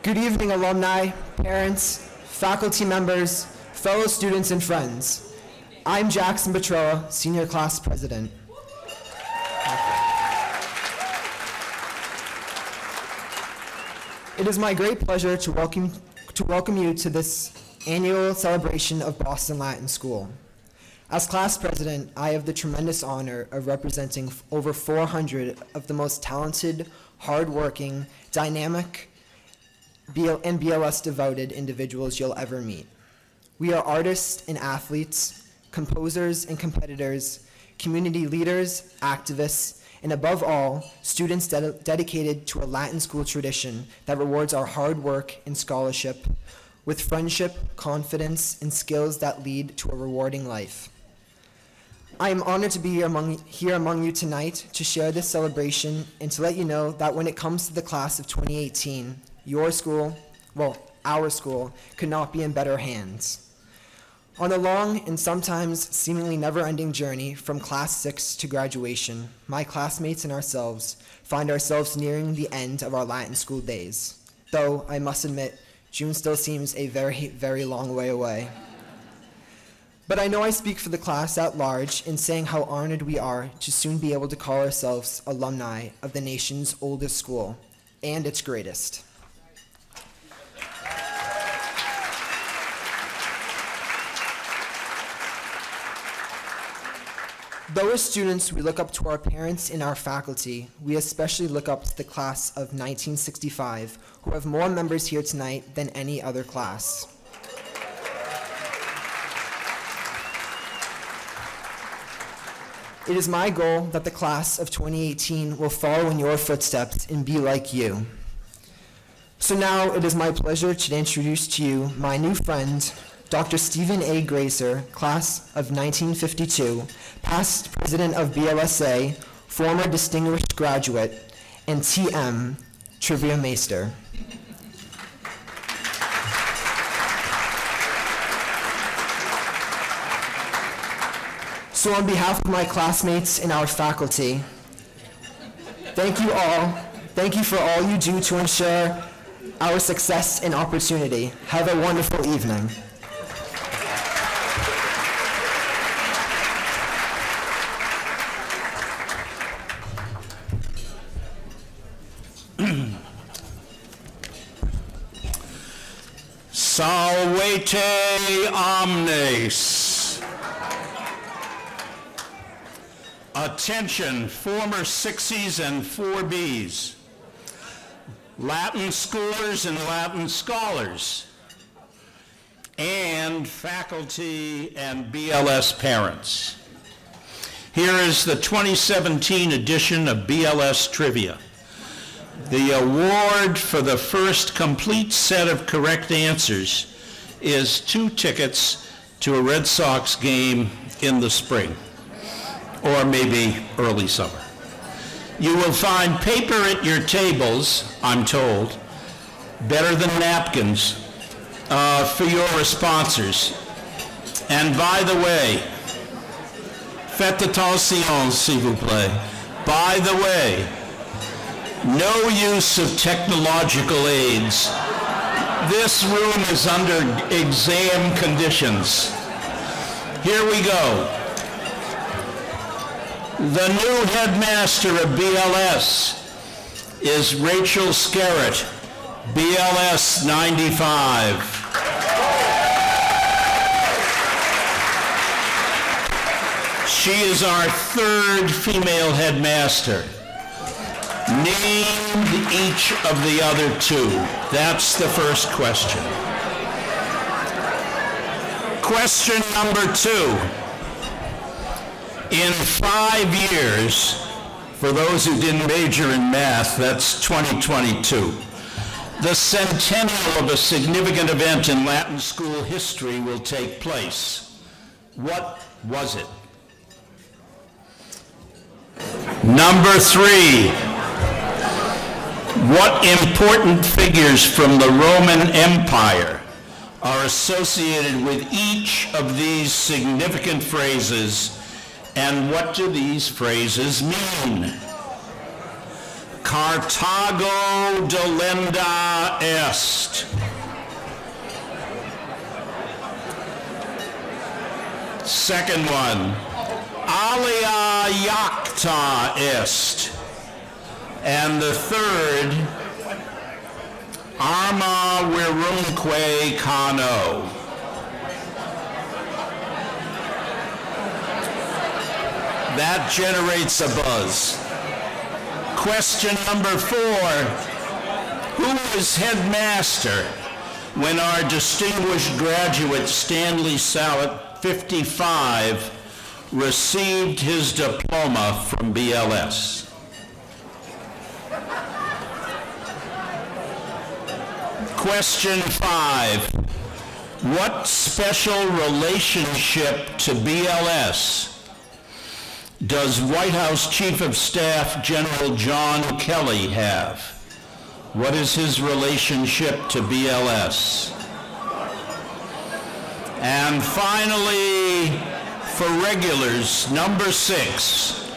Good evening, alumni, parents, faculty members, fellow students, and friends. I'm Jackson Petroa, Senior Class President. It is my great pleasure to welcome you to this annual celebration of Boston Latin School. As class president, I have the tremendous honor of representing over 400 of the most talented, hardworking, dynamic, and BLS devoted individuals you'll ever meet. We are artists and athletes, composers and competitors, community leaders, activists, and above all, students dedicated to a Latin school tradition that rewards our hard work and scholarship with friendship, confidence, and skills that lead to a rewarding life. I am honored to be here among you tonight to share this celebration and to let you know that when it comes to the class of 2018, your school, well, our school, could not be in better hands. On a long and sometimes seemingly never-ending journey from Class 6 to graduation, my classmates and ourselves find ourselves nearing the end of our Latin school days. Though, I must admit, June still seems a very, very long way away. But I know I speak for the class at large in saying how honored we are to soon be able to call ourselves alumni of the nation's oldest school, and its greatest. Though as students we look up to our parents and our faculty, we especially look up to the class of 1965, who have more members here tonight than any other class. It is my goal that the class of 2018 will follow in your footsteps and be like you. So now it is my pleasure to introduce to you my new friend, Dr. Stephen A. Gracer, class of 1952, past president of BLSA, former distinguished graduate, and TM, Trivia Master. So on behalf of my classmates and our faculty, thank you all. Thank you for all you do to ensure our success and opportunity. Have a wonderful evening. Salvete omnes. Attention, former 6Es and 4Bs, Latin schoolers and Latin scholars, and faculty and BLS parents. Here is the 2017 edition of BLS Trivia. The award for the first complete set of correct answers is 2 tickets to a Red Sox game in the spring, or maybe early summer. You will find paper at your tables, I'm told, better than napkins, for your responses. And by the way, faites attention, s'il vous plaît. By the way, no use of technological aids. This room is under exam conditions. Here we go. The new headmaster of BLS is Rachel Scarrett, BLS 95. She is our 3rd female headmaster. Name each of the other 2. That's the first question. Question number 2. In 5 years, for those who didn't major in math, that's 2022, the centennial of a significant event in Latin school history will take place. What was it? Number 3. What important figures from the Roman Empire are associated with each of these significant phrases, and what do these phrases mean? Carthago delenda est. Second one, alia iacta est. And the third, arma virumque cano. That generates a buzz. Question number 4, who was headmaster when our distinguished graduate Stanley Salett, 55, received his diploma from BLS? Question 5, what special relationship to BLS does White House Chief of Staff General John Kelly have? What is his relationship to BLS? And finally, for regulars, number 6,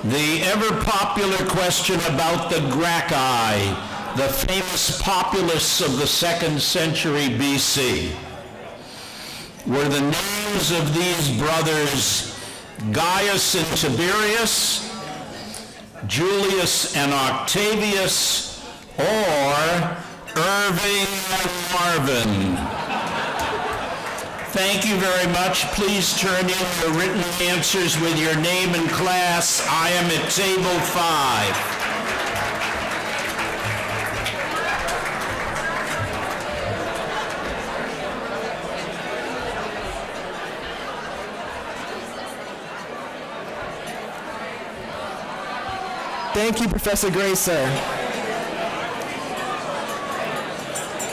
the ever-popular question about the Gracchi, the famous populists of the 2nd century BC. Were the names of these brothers Gaius and Tiberius, Julius and Octavius, or Irving and Marvin? Thank you very much. Please turn in your written answers with your name and class. I am at table 5. Thank you, Professor Gracer.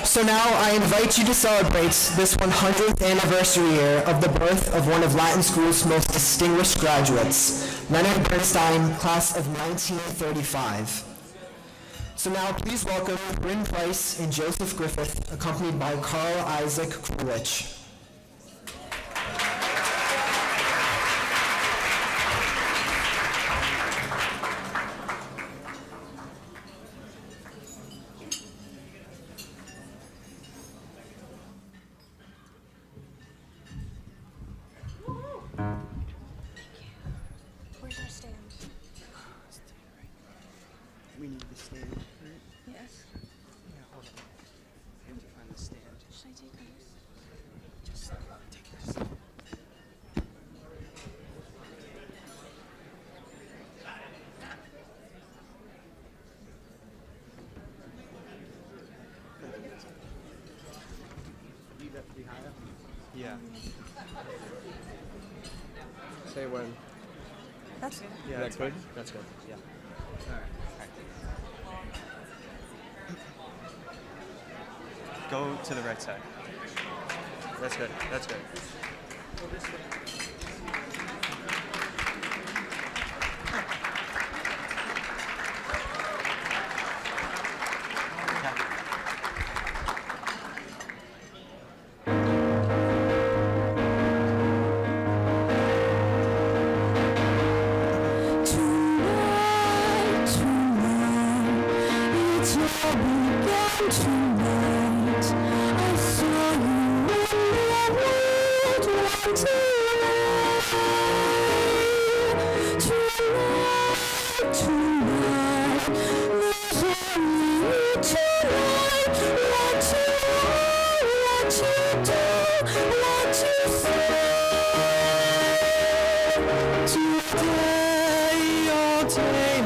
So now I invite you to celebrate this 100th anniversary year of the birth of one of Latin School's most distinguished graduates, Leonard Bernstein, class of 1935. So now please welcome Bryn Price and Joseph Griffith, accompanied by Carl Isaac Krulich. Where's our stand? We need the stand. Yes. Yeah, hold on. We have to find the stand. Should I take those? Just take this. You got to be higher? Yeah. Say when. That's good. Yeah, that's good. That's good. Yeah. Go to the right side. That's good. That's good. Go this way. Tonight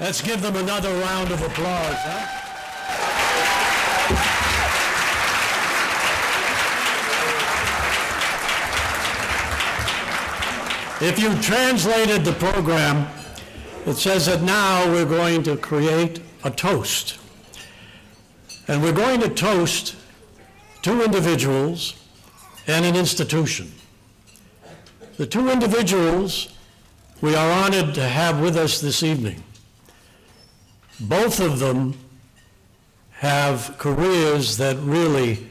Let's give them another round of applause, huh? If you translated the program, it says that now we're going to create a toast. And we're going to toast two individuals and an institution. The two individuals we are honored to have with us this evening. Both of them have careers that really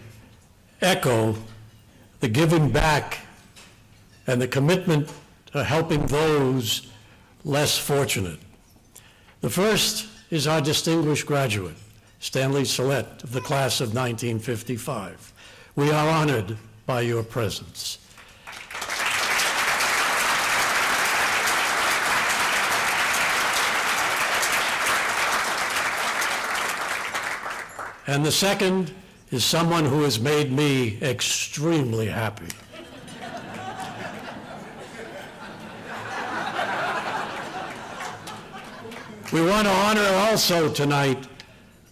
echo the giving back and the commitment to helping those less fortunate. The first is our distinguished graduate, Stanley Salett, of the class of 1955. We are honored by your presence. And the second is someone who has made me extremely happy. We want to honor also tonight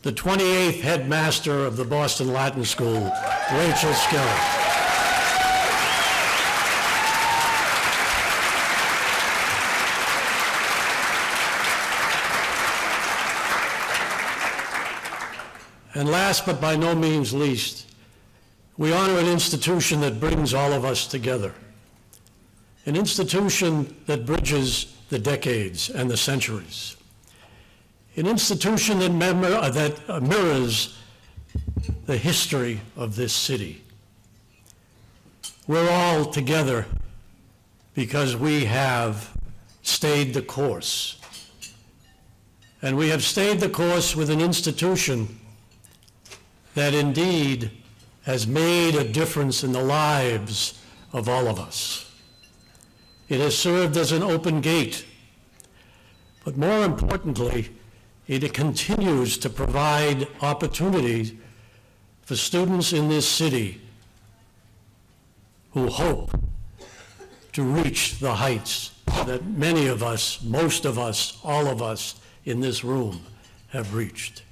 the 28th headmaster of the Boston Latin School, Rachel Skiller. And last but by no means least, we honor an institution that brings all of us together. An institution that bridges the decades and the centuries. An institution that mirrors the history of this city. We're all together because we have stayed the course. And we have stayed the course with an institution that indeed has made a difference in the lives of all of us. It has served as an open gate, but more importantly, it continues to provide opportunities for students in this city who hope to reach the heights that many of us, most of us, all of us in this room have reached.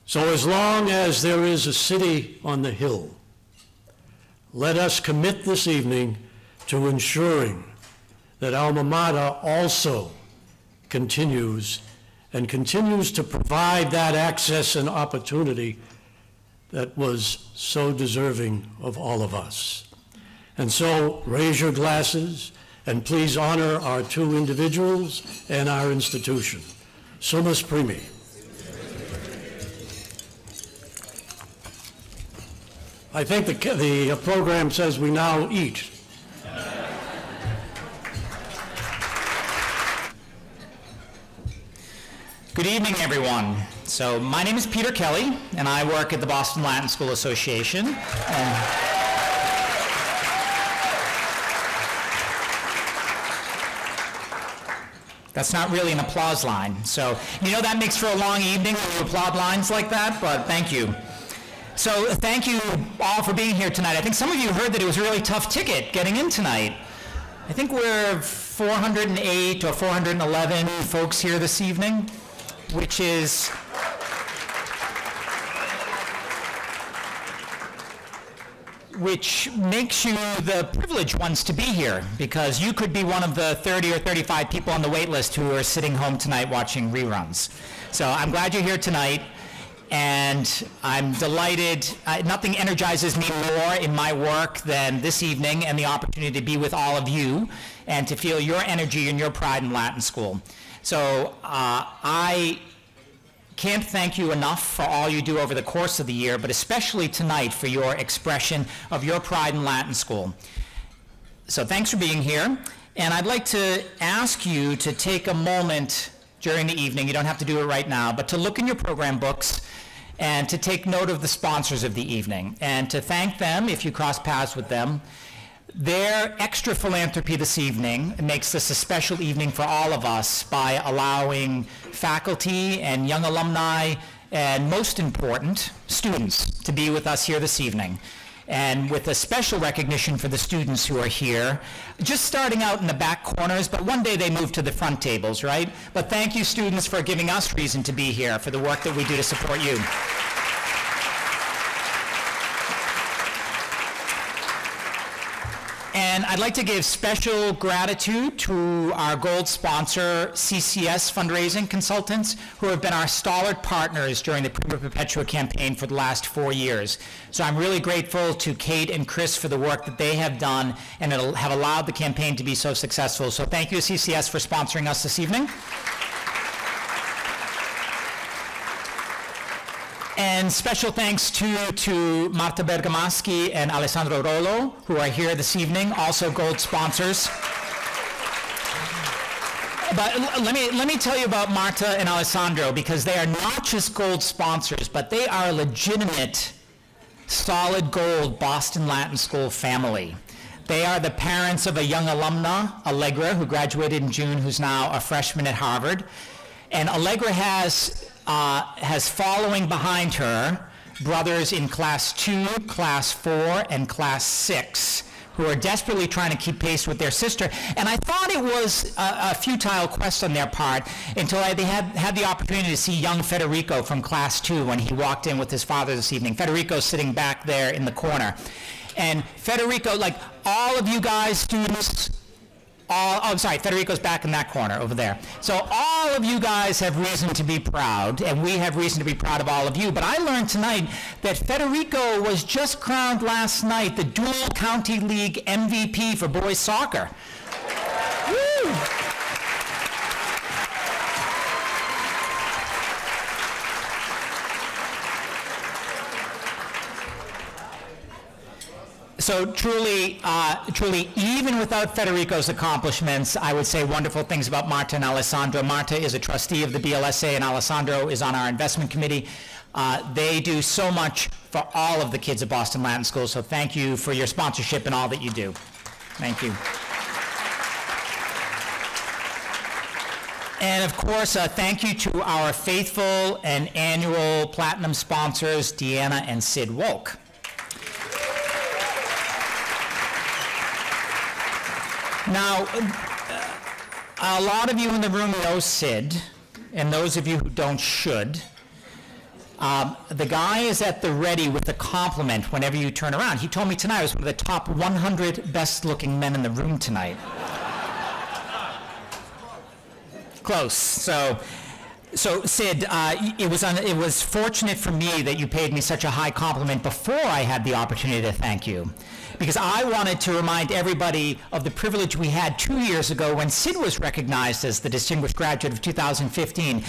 So as long as there is a city on the hill, let us commit this evening to ensuring that alma mater also continues to provide that access and opportunity that was so deserving of all of us. And so raise your glasses and please honor our two individuals and our institution. Sumus Primi. I think the program says we now eat. Good evening, everyone. So my name is Peter Kelly, and I work at the Boston Latin School Association. That's not really an applause line. So, you know, that makes for a long evening when you applaud lines like that, but thank you. So thank you all for being here tonight. I think some of you heard that it was a really tough ticket getting in tonight. I think we're 408 or 411 folks here this evening, which makes you the privileged ones to be here, because you could be one of the 30 or 35 people on the wait list who are sitting home tonight watching reruns. So I'm glad you're here tonight. And I'm delighted. Nothing energizes me more in my work than this evening and the opportunity to be with all of you and to feel your energy and your pride in Latin School. So I can't thank you enough for all you do over the course of the year, but especially tonight for your expression of your pride in Latin School. So thanks for being here. And I'd like to ask you to take a moment during the evening, you don't have to do it right now, but to look in your program books and to take note of the sponsors of the evening and to thank them if you cross paths with them. Their extra philanthropy this evening makes this a special evening for all of us by allowing faculty and young alumni and, most important, students to be with us here this evening. and with a special recognition for the students who are here, just starting out in the back corners, but one day they move to the front tables, right? But thank you, students, for giving us reason to be here, for the work that we do to support you. And I'd like to give special gratitude to our gold sponsor, CCS Fundraising Consultants, who have been our stalwart partners during the Prima Perpetua campaign for the last 4 years. So I'm really grateful to Kate and Chris for the work that they have done and have allowed the campaign to be so successful. So thank you, CCS, for sponsoring us this evening. And special thanks to Marta Bergamaschi and Alessandro Rollo, who are here this evening, also gold sponsors. But let me tell you about Marta and Alessandro, because they are not just gold sponsors, but they are a legitimate, solid gold Boston Latin School family. They are the parents of a young alumna, Allegra, who graduated in June, who's now a freshman at Harvard. And Allegra has following behind her brothers in class 2, class 4, and class 6 who are desperately trying to keep pace with their sister. And I thought it was a futile quest on their part until they had the opportunity to see young Federico from class 2 when he walked in with his father this evening. Federico's sitting back there in the corner. And Federico, like all of you guys, students, Federico's back in that corner over there. So all of you guys have reason to be proud, and we have reason to be proud of all of you. But I learned tonight that Federico was just crowned last night the dual county league MVP for boys soccer. Woo! So truly, even without Federico's accomplishments, I would say wonderful things about Marta and Alessandro. Marta is a trustee of the BLSA, and Alessandro is on our investment committee. They do so much for all of the kids at Boston Latin School, so thank you for your sponsorship and all that you do. Thank you. And of course, thank you to our faithful and annual platinum sponsors, Deanna and Sid Wolk. Now, a lot of you in the room know Sid, and those of you who don't should. The guy is at the ready with a compliment whenever you turn around. He told me tonight I was one of the top 100 best-looking men in the room tonight. Close. So Sid, it was fortunate for me that you paid me such a high compliment before I had the opportunity to thank you, because I wanted to remind everybody of the privilege we had 2 years ago when Sid was recognized as the Distinguished Graduate of 2015.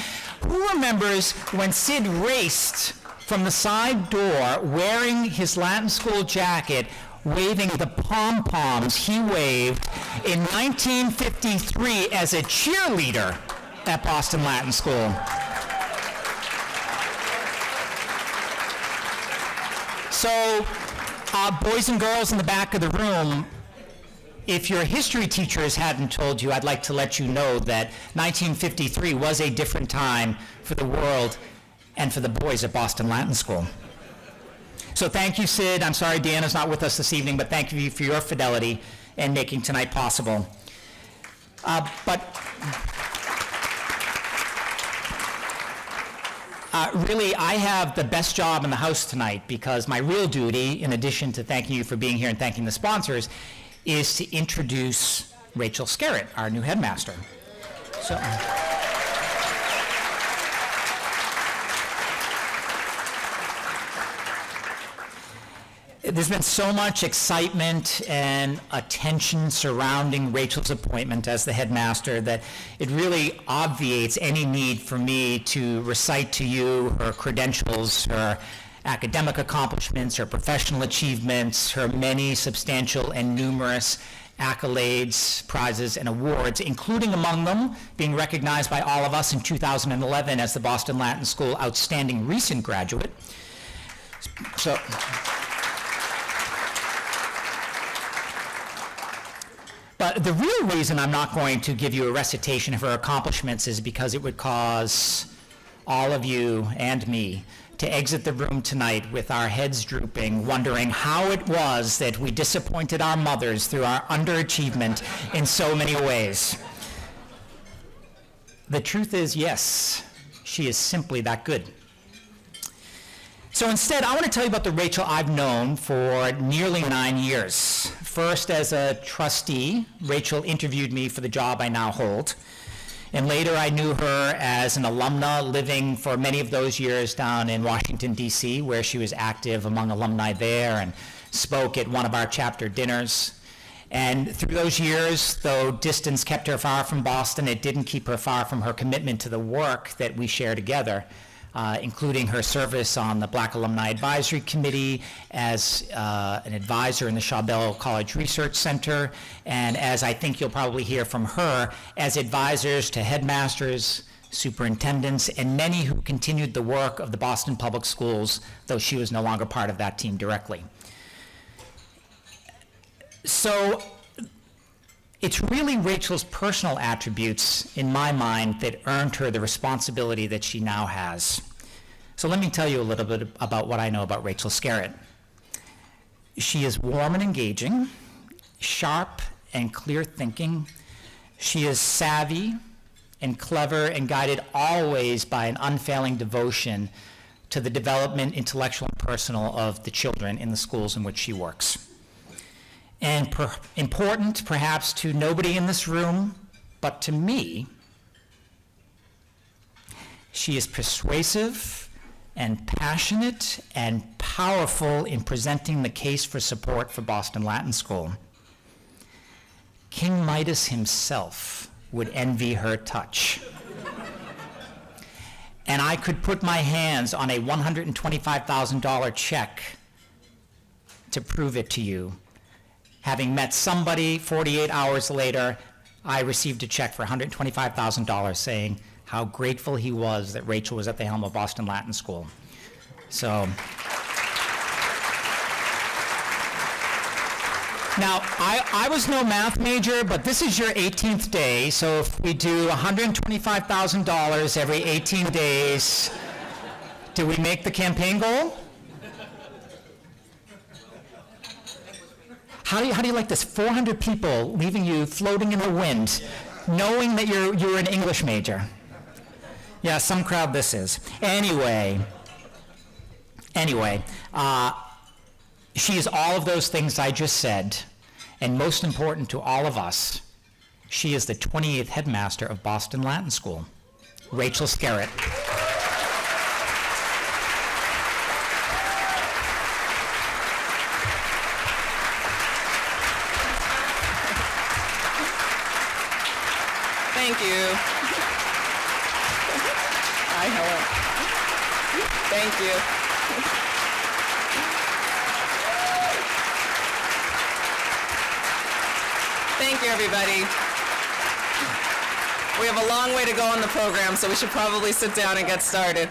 Who remembers when Sid raced from the side door wearing his Latin School jacket, waving the pom-poms he waved in 1953 as a cheerleader at Boston Latin School? So, boys and girls in the back of the room, if your history teachers hadn't told you, I'd like to let you know that 1953 was a different time for the world and for the boys at Boston Latin School. So thank you, Sid. I'm sorry Deanna's not with us this evening, but thank you for your fidelity in making tonight possible. Really, I have the best job in the house tonight, because my real duty, in addition to thanking you for being here and thanking the sponsors, is to introduce Rachel Scarrett, our new headmaster. So, there's been so much excitement and attention surrounding Rachel's appointment as the headmaster that it really obviates any need for me to recite to you her credentials, her academic accomplishments, her professional achievements, her many substantial and numerous accolades, prizes, and awards, including among them being recognized by all of us in 2011 as the Boston Latin School Outstanding Recent Graduate. So. But the real reason I'm not going to give you a recitation of her accomplishments is because it would cause all of you and me to exit the room tonight with our heads drooping, wondering how it was that we disappointed our mothers through our underachievement in so many ways. The truth is, yes, she is simply that good. So instead, I want to tell you about the Rachel I've known for nearly 9 years. First, as a trustee, Rachel interviewed me for the job I now hold. And later, I knew her as an alumna living for many of those years down in Washington, D.C., where she was active among alumni there and spoke at one of our chapter dinners. And through those years, though distance kept her far from Boston, it didn't keep her far from her commitment to the work that we share together, including her service on the Black Alumni Advisory Committee as an advisor in the Chabelle College Research Center, and as I think you'll probably hear from her, as advisors to headmasters, superintendents, and many who continued the work of the Boston Public Schools, though she was no longer part of that team directly. So it's really Rachel's personal attributes, in my mind, that earned her the responsibility that she now has. So let me tell you a little bit about what I know about Rachel Salett. She is warm and engaging, sharp and clear thinking. She is savvy and clever and guided always by an unfailing devotion to the development, intellectual and personal, of the children in the schools in which she works. And important, perhaps, to nobody in this room, but to me, she is persuasive and passionate and powerful in presenting the case for support for Boston Latin School. King Midas himself would envy her touch. And I could put my hands on a $125,000 check to prove it to you. Having met somebody 48 hours later, I received a check for $125,000 saying how grateful he was that Rachel was at the helm of Boston Latin School. So, now, I was no math major, but this is your 18th day, so if we do $125,000 every 18 days, do we make the campaign goal? How do you like this? 400 people leaving you floating in the wind, knowing that you're an English major. Yeah, some crowd this is. Anyway, she is all of those things I just said, and most important to all of us, she is the 28th headmaster of Boston Latin School, Rachel Salett. Thank you. Hi, Helen. Thank you. Thank you, everybody. We have a long way to go on the program, so we should probably sit down and get started.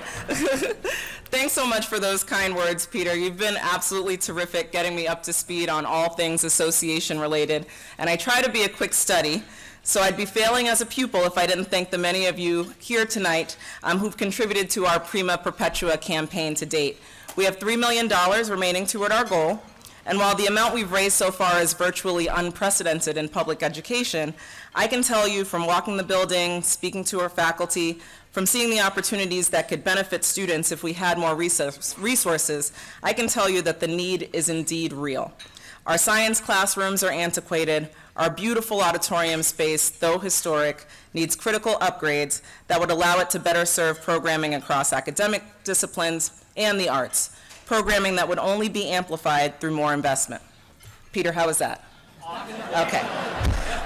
Thanks so much for those kind words, Peter. You've been absolutely terrific getting me up to speed on all things association related, and I try to be a quick study. So I'd be failing as a pupil if I didn't thank the many of you here tonight who've contributed to our Prima Perpetua campaign to date. We have $3 million remaining toward our goal, and while the amount we've raised so far is virtually unprecedented in public education, I can tell you from walking the building, speaking to our faculty, from seeing the opportunities that could benefit students if we had more resources, I can tell you that the need is indeed real. Our science classrooms are antiquated. Our beautiful auditorium space, though historic, needs critical upgrades that would allow it to better serve programming across academic disciplines and the arts, programming that would only be amplified through more investment. Peter, how was that? Okay.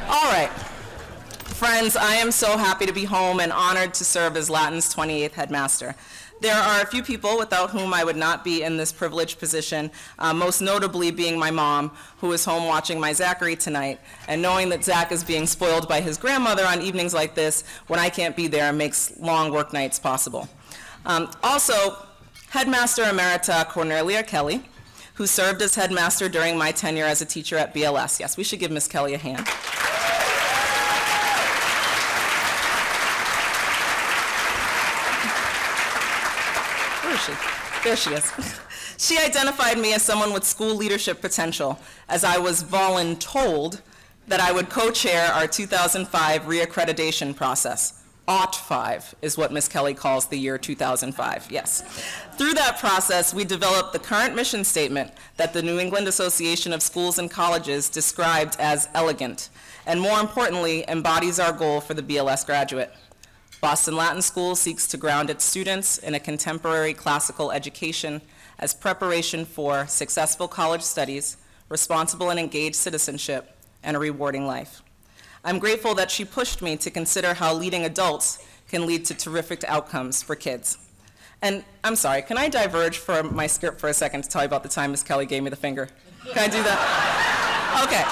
All right. Friends, I am so happy to be home and honored to serve as Latin's 28th headmaster. There are a few people without whom I would not be in this privileged position, most notably being my mom, who is home watching my Zachary tonight, and knowing that Zach is being spoiled by his grandmother on evenings like this when I can't be there makes long work nights possible. Also, Headmaster Emerita Cornelia Kelly, who served as headmaster during my tenure as a teacher at BLS. Yes, we should give Miss Kelly a hand. Where is she? There she is. She identified me as someone with school leadership potential, as I was voluntold that I would co-chair our 2005 reaccreditation process. OT5 is what Ms. Kelly calls the year 2005, yes. Through that process, we developed the current mission statement that the New England Association of Schools and Colleges described as elegant, and more importantly, embodies our goal for the BLS graduate. Boston Latin School seeks to ground its students in a contemporary classical education as preparation for successful college studies, responsible and engaged citizenship, and a rewarding life. I'm grateful that she pushed me to consider how leading adults can lead to terrific outcomes for kids. And I'm sorry, can I diverge from my script for a second to tell you about the time Ms. Kelly gave me the finger? Can I do that? Okay.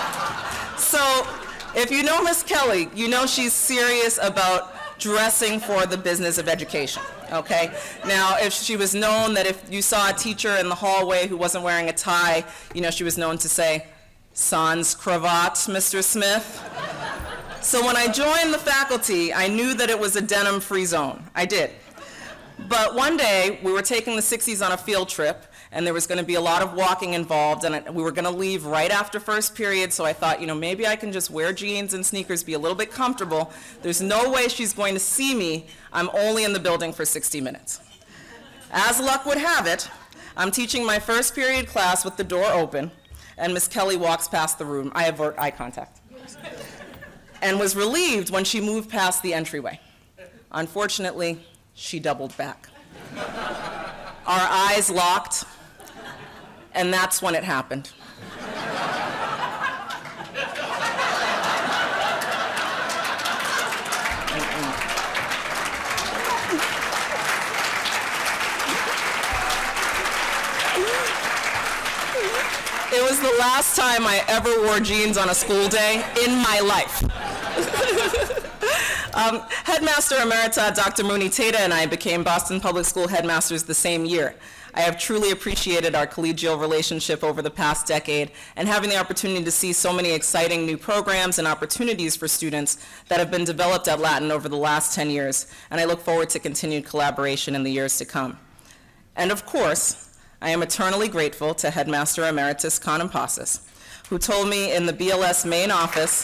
So if you know Ms. Kelly, you know she's serious about dressing for the business of education, okay? Now, if she was known that if you saw a teacher in the hallway who wasn't wearing a tie, you know, she was known to say, "Sans cravat, Mr. Smith." So when I joined the faculty, I knew that it was a denim-free zone. I did. But one day, we were taking the 60s on a field trip, and there was going to be a lot of walking involved, and we were going to leave right after first period, so I thought, you know, maybe I can just wear jeans and sneakers, be a little bit comfortable. There's no way she's going to see me. I'm only in the building for 60 minutes. As luck would have it, I'm teaching my first period class with the door open, and Miss Kelly walks past the room. I avert eye contact. And was relieved when she moved past the entryway. Unfortunately, she doubled back. Our eyes locked, and that's when it happened. It was the last time I ever wore jeans on a school day in my life. Headmaster Emerita Dr. Mooney Tata and I became Boston Public School headmasters the same year. I have truly appreciated our collegial relationship over the past decade and having the opportunity to see so many exciting new programs and opportunities for students that have been developed at Latin over the last 10 years, and I look forward to continued collaboration in the years to come. And of course, I am eternally grateful to Headmaster Emeritus Contompasis, who told me in the BLS main office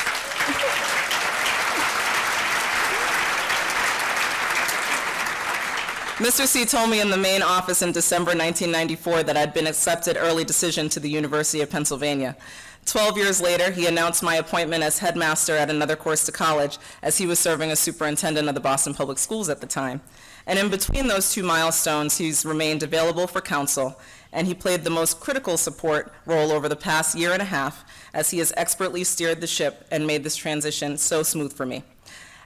Mr. C told me in the main office in December 1994 that I'd been accepted early decision to the University of Pennsylvania. 12 years later, he announced my appointment as headmaster at another course to college, as he was serving as superintendent of the Boston Public Schools at the time. And in between those two milestones, he's remained available for counsel, and he played the most critical support role over the past year and a half, as he has expertly steered the ship and made this transition so smooth for me.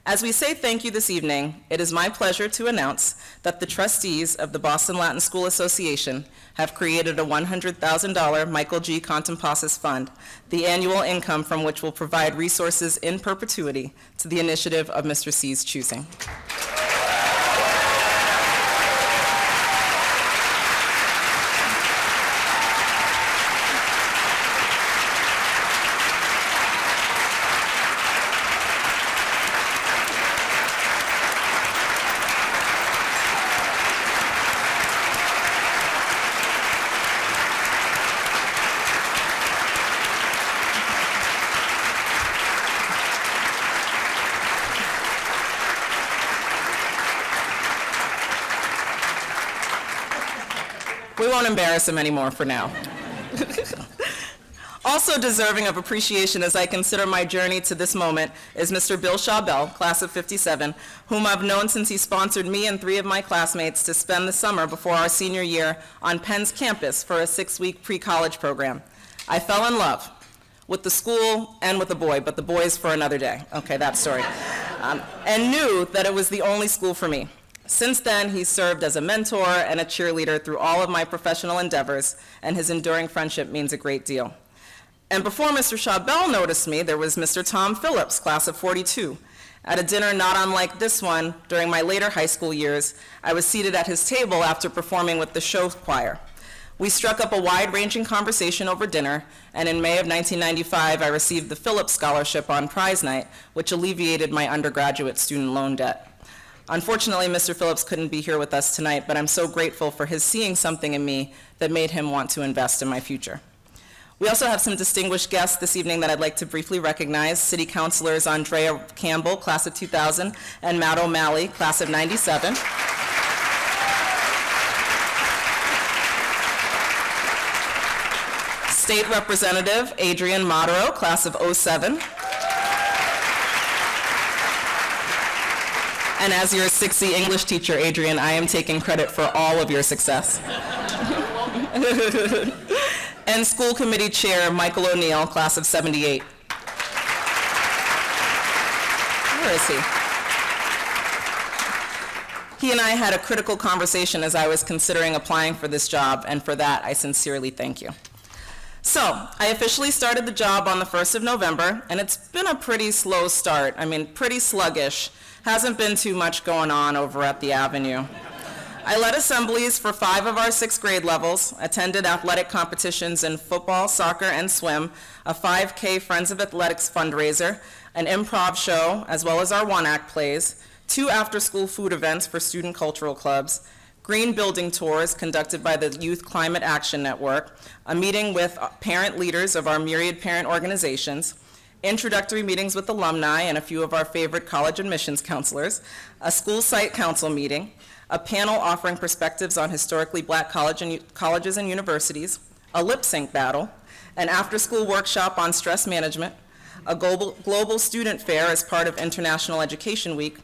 As we say thank you this evening, it is my pleasure to announce that the trustees of the Boston Latin School Association have created a $100,000 Michael G. Contompasis Fund, the annual income from which will provide resources in perpetuity to the initiative of Mr. C's choosing. We won't embarrass him anymore for now. Also deserving of appreciation as I consider my journey to this moment is Mr. Bill Schaubel, class of '57, whom I've known since he sponsored me and 3 of my classmates to spend the summer before our senior year on Penn's campus for a 6-week pre-college program. I fell in love with the school and with the boy, but the boy's for another day. Okay, that story. And knew that it was the only school for me. Since then, he's served as a mentor and a cheerleader through all of my professional endeavors, and his enduring friendship means a great deal. And before Mr. Schaubel noticed me, there was Mr. Tom Phillips, class of '42. At a dinner not unlike this one, during my later high school years, I was seated at his table after performing with the show choir. We struck up a wide-ranging conversation over dinner, and in May of 1995, I received the Phillips Scholarship on prize night, which alleviated my undergraduate student loan debt. Unfortunately, Mr. Phillips couldn't be here with us tonight, but I'm so grateful for his seeing something in me that made him want to invest in my future. We also have some distinguished guests this evening that I'd like to briefly recognize. City Councilors Andrea Campbell, class of 2000, and Matt O'Malley, class of 97. State Representative Adrian Modero, class of 07. And as your 6C English teacher, Adrian, I am taking credit for all of your success. And School Committee Chair Michael O'Neill, class of 78. Where is he? He and I had a critical conversation as I was considering applying for this job, and for that, I sincerely thank you. So, I officially started the job on the 1st of November, and it's been a pretty slow start. I mean, pretty sluggish. Hasn't been too much going on over at the Avenue. I led assemblies for 5 of our 6th grade levels, attended athletic competitions in football, soccer, and swim, a 5K Friends of Athletics fundraiser, an improv show, as well as our one-act plays, 2 after-school food events for student cultural clubs, green building tours conducted by the Youth Climate Action Network, a meeting with parent leaders of our myriad parent organizations, introductory meetings with alumni and a few of our favorite college admissions counselors, a school site council meeting, a panel offering perspectives on historically black colleges and universities, a lip sync battle, an after-school workshop on stress management, a global student fair as part of International Education Week,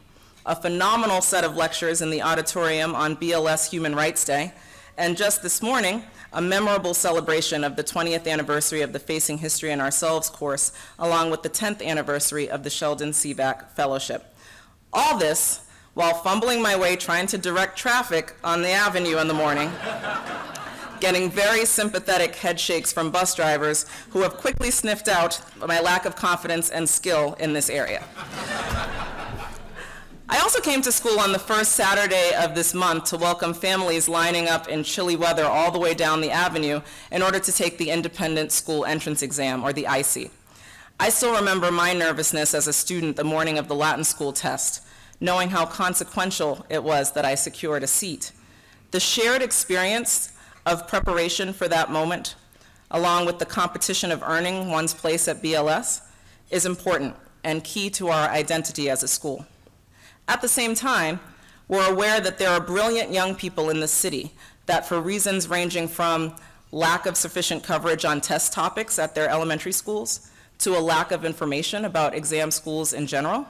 a phenomenal set of lectures in the auditorium on BLS Human Rights Day, and just this morning, a memorable celebration of the 20th anniversary of the Facing History and Ourselves course, along with the 10th anniversary of the Sheldon Seaback Fellowship. All this while fumbling my way trying to direct traffic on the Avenue in the morning, getting very sympathetic head shakes from bus drivers who have quickly sniffed out my lack of confidence and skill in this area. I also came to school on the first Saturday of this month to welcome families lining up in chilly weather all the way down the Avenue in order to take the Independent School Entrance Exam, or the IC. I still remember my nervousness as a student the morning of the Latin school test, knowing how consequential it was that I secured a seat. The shared experience of preparation for that moment, along with the competition of earning one's place at BLS, is important and key to our identity as a school. At the same time, we're aware that there are brilliant young people in the city that, for reasons ranging from lack of sufficient coverage on test topics at their elementary schools, to a lack of information about exam schools in general,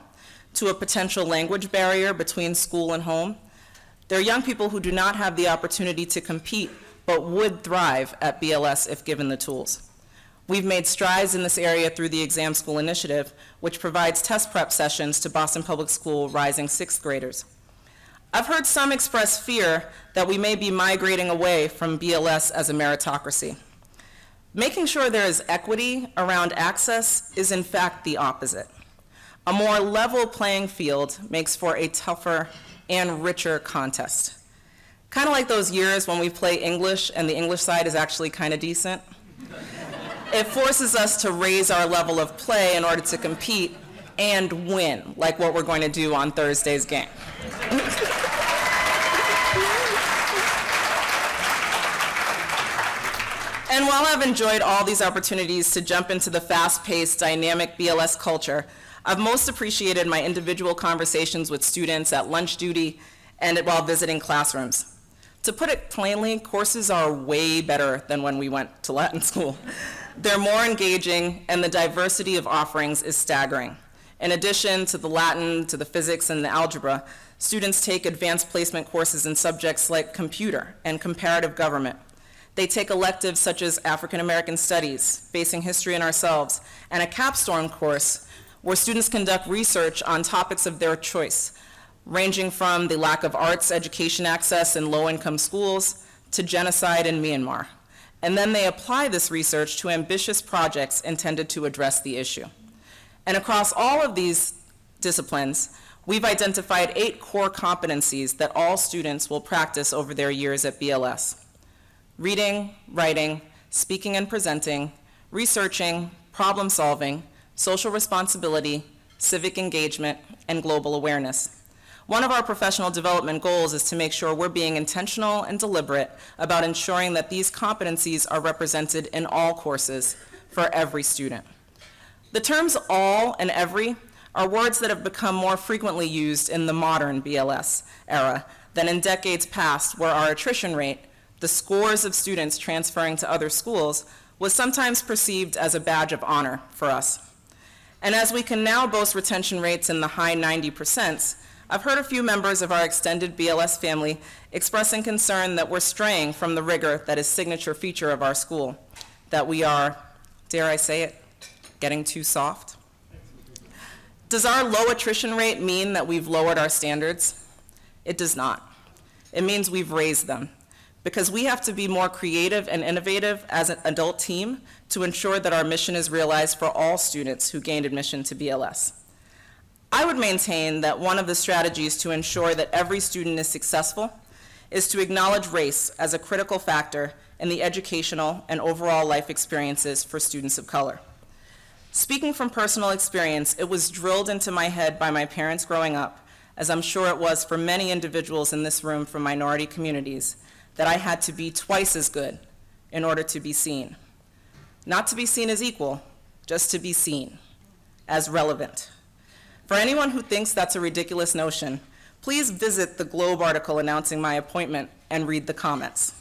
to a potential language barrier between school and home, there are young people who do not have the opportunity to compete but would thrive at BLS if given the tools. We've made strides in this area through the Exam School Initiative, which provides test prep sessions to Boston Public School rising 6th graders. I've heard some express fear that we may be migrating away from BLS as a meritocracy. Making sure there is equity around access is in fact the opposite. A more level playing field makes for a tougher and richer contest. Kind of like those years when we play English and the English side is actually kind of decent. It forces us to raise our level of play in order to compete and win, like what we're going to do on Thursday's game. And while I've enjoyed all these opportunities to jump into the fast-paced, dynamic BLS culture, I've most appreciated my individual conversations with students at lunch duty and while visiting classrooms. To put it plainly, courses are way better than when we went to Latin school. They're more engaging, and the diversity of offerings is staggering. In addition to the Latin, to the physics, and the algebra, students take advanced placement courses in subjects like computer and comparative government. They take electives such as African American Studies, Facing History and Ourselves, and a capstone course where students conduct research on topics of their choice, ranging from the lack of arts education access in low-income schools to genocide in Myanmar. And then they apply this research to ambitious projects intended to address the issue. And across all of these disciplines, we've identified 8 core competencies that all students will practice over their years at BLS: reading, writing, speaking and presenting, researching, problem solving, social responsibility, civic engagement, and global awareness. One of our professional development goals is to make sure we're being intentional and deliberate about ensuring that these competencies are represented in all courses for every student. The terms all and every are words that have become more frequently used in the modern BLS era than in decades past, where our attrition rate, the scores of students transferring to other schools, was sometimes perceived as a badge of honor for us. And as we can now boast retention rates in the high 90%, I've heard a few members of our extended BLS family expressing concern that we're straying from the rigor that is signature feature of our school, that we are, dare I say it, getting too soft. Does our low attrition rate mean that we've lowered our standards? It does not. It means we've raised them, because we have to be more creative and innovative as an adult team to ensure that our mission is realized for all students who gained admission to BLS. I would maintain that one of the strategies to ensure that every student is successful is to acknowledge race as a critical factor in the educational and overall life experiences for students of color. Speaking from personal experience, it was drilled into my head by my parents growing up, as I'm sure it was for many individuals in this room from minority communities, that I had to be twice as good in order to be seen. Not to be seen as equal, just to be seen as relevant. For anyone who thinks that's a ridiculous notion, please visit the Globe article announcing my appointment and read the comments.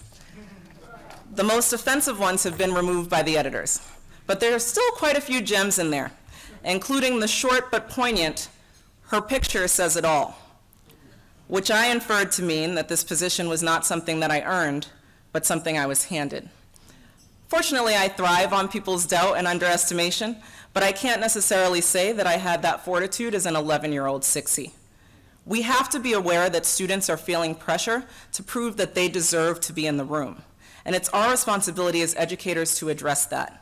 The most offensive ones have been removed by the editors, but there are still quite a few gems in there, including the short but poignant, "Her picture says it all," which I inferred to mean that this position was not something that I earned, but something I was handed. Fortunately, I thrive on people's doubt and underestimation, but I can't necessarily say that I had that fortitude as an 11-year-old 6C. We have to be aware that students are feeling pressure to prove that they deserve to be in the room, and it's our responsibility as educators to address that.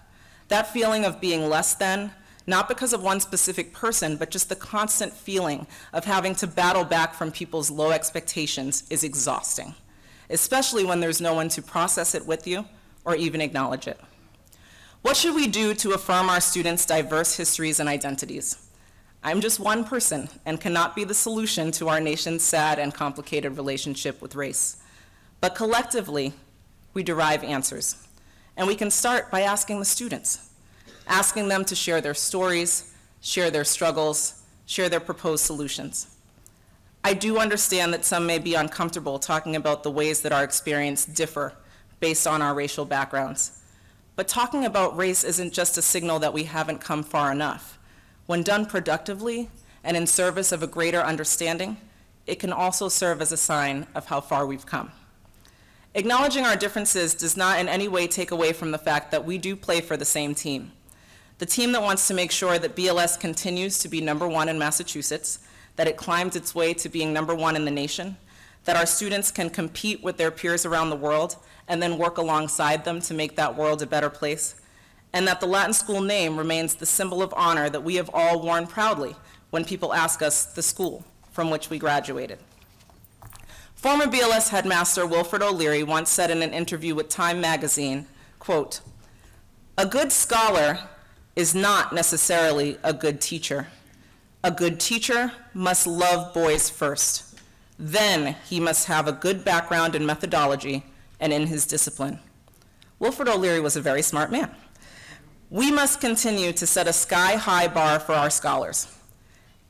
That feeling of being less than, not because of one specific person, but just the constant feeling of having to battle back from people's low expectations is exhausting, especially when there's no one to process it with you or even acknowledge it. What should we do to affirm our students' diverse histories and identities? I'm just one person and cannot be the solution to our nation's sad and complicated relationship with race. But collectively, we derive answers. And we can start by asking the students, asking them to share their stories, share their struggles, share their proposed solutions. I do understand that some may be uncomfortable talking about the ways that our experience differ based on our racial backgrounds. But talking about race isn't just a signal that we haven't come far enough. When done productively and in service of a greater understanding, it can also serve as a sign of how far we've come. Acknowledging our differences does not in any way take away from the fact that we do play for the same team. The team that wants to make sure that BLS continues to be #1 in Massachusetts, that it climbs its way to being #1 in the nation, that our students can compete with their peers around the world and then work alongside them to make that world a better place, and that the Latin school name remains the symbol of honor that we have all worn proudly when people ask us the school from which we graduated. Former BLS headmaster Wilfred O'Leary once said in an interview with Time magazine, quote, "A good scholar is not necessarily a good teacher. A good teacher must love boys first. Then he must have a good background in methodology and in his discipline." Wilfred O'Leary was a very smart man. We must continue to set a sky-high bar for our scholars.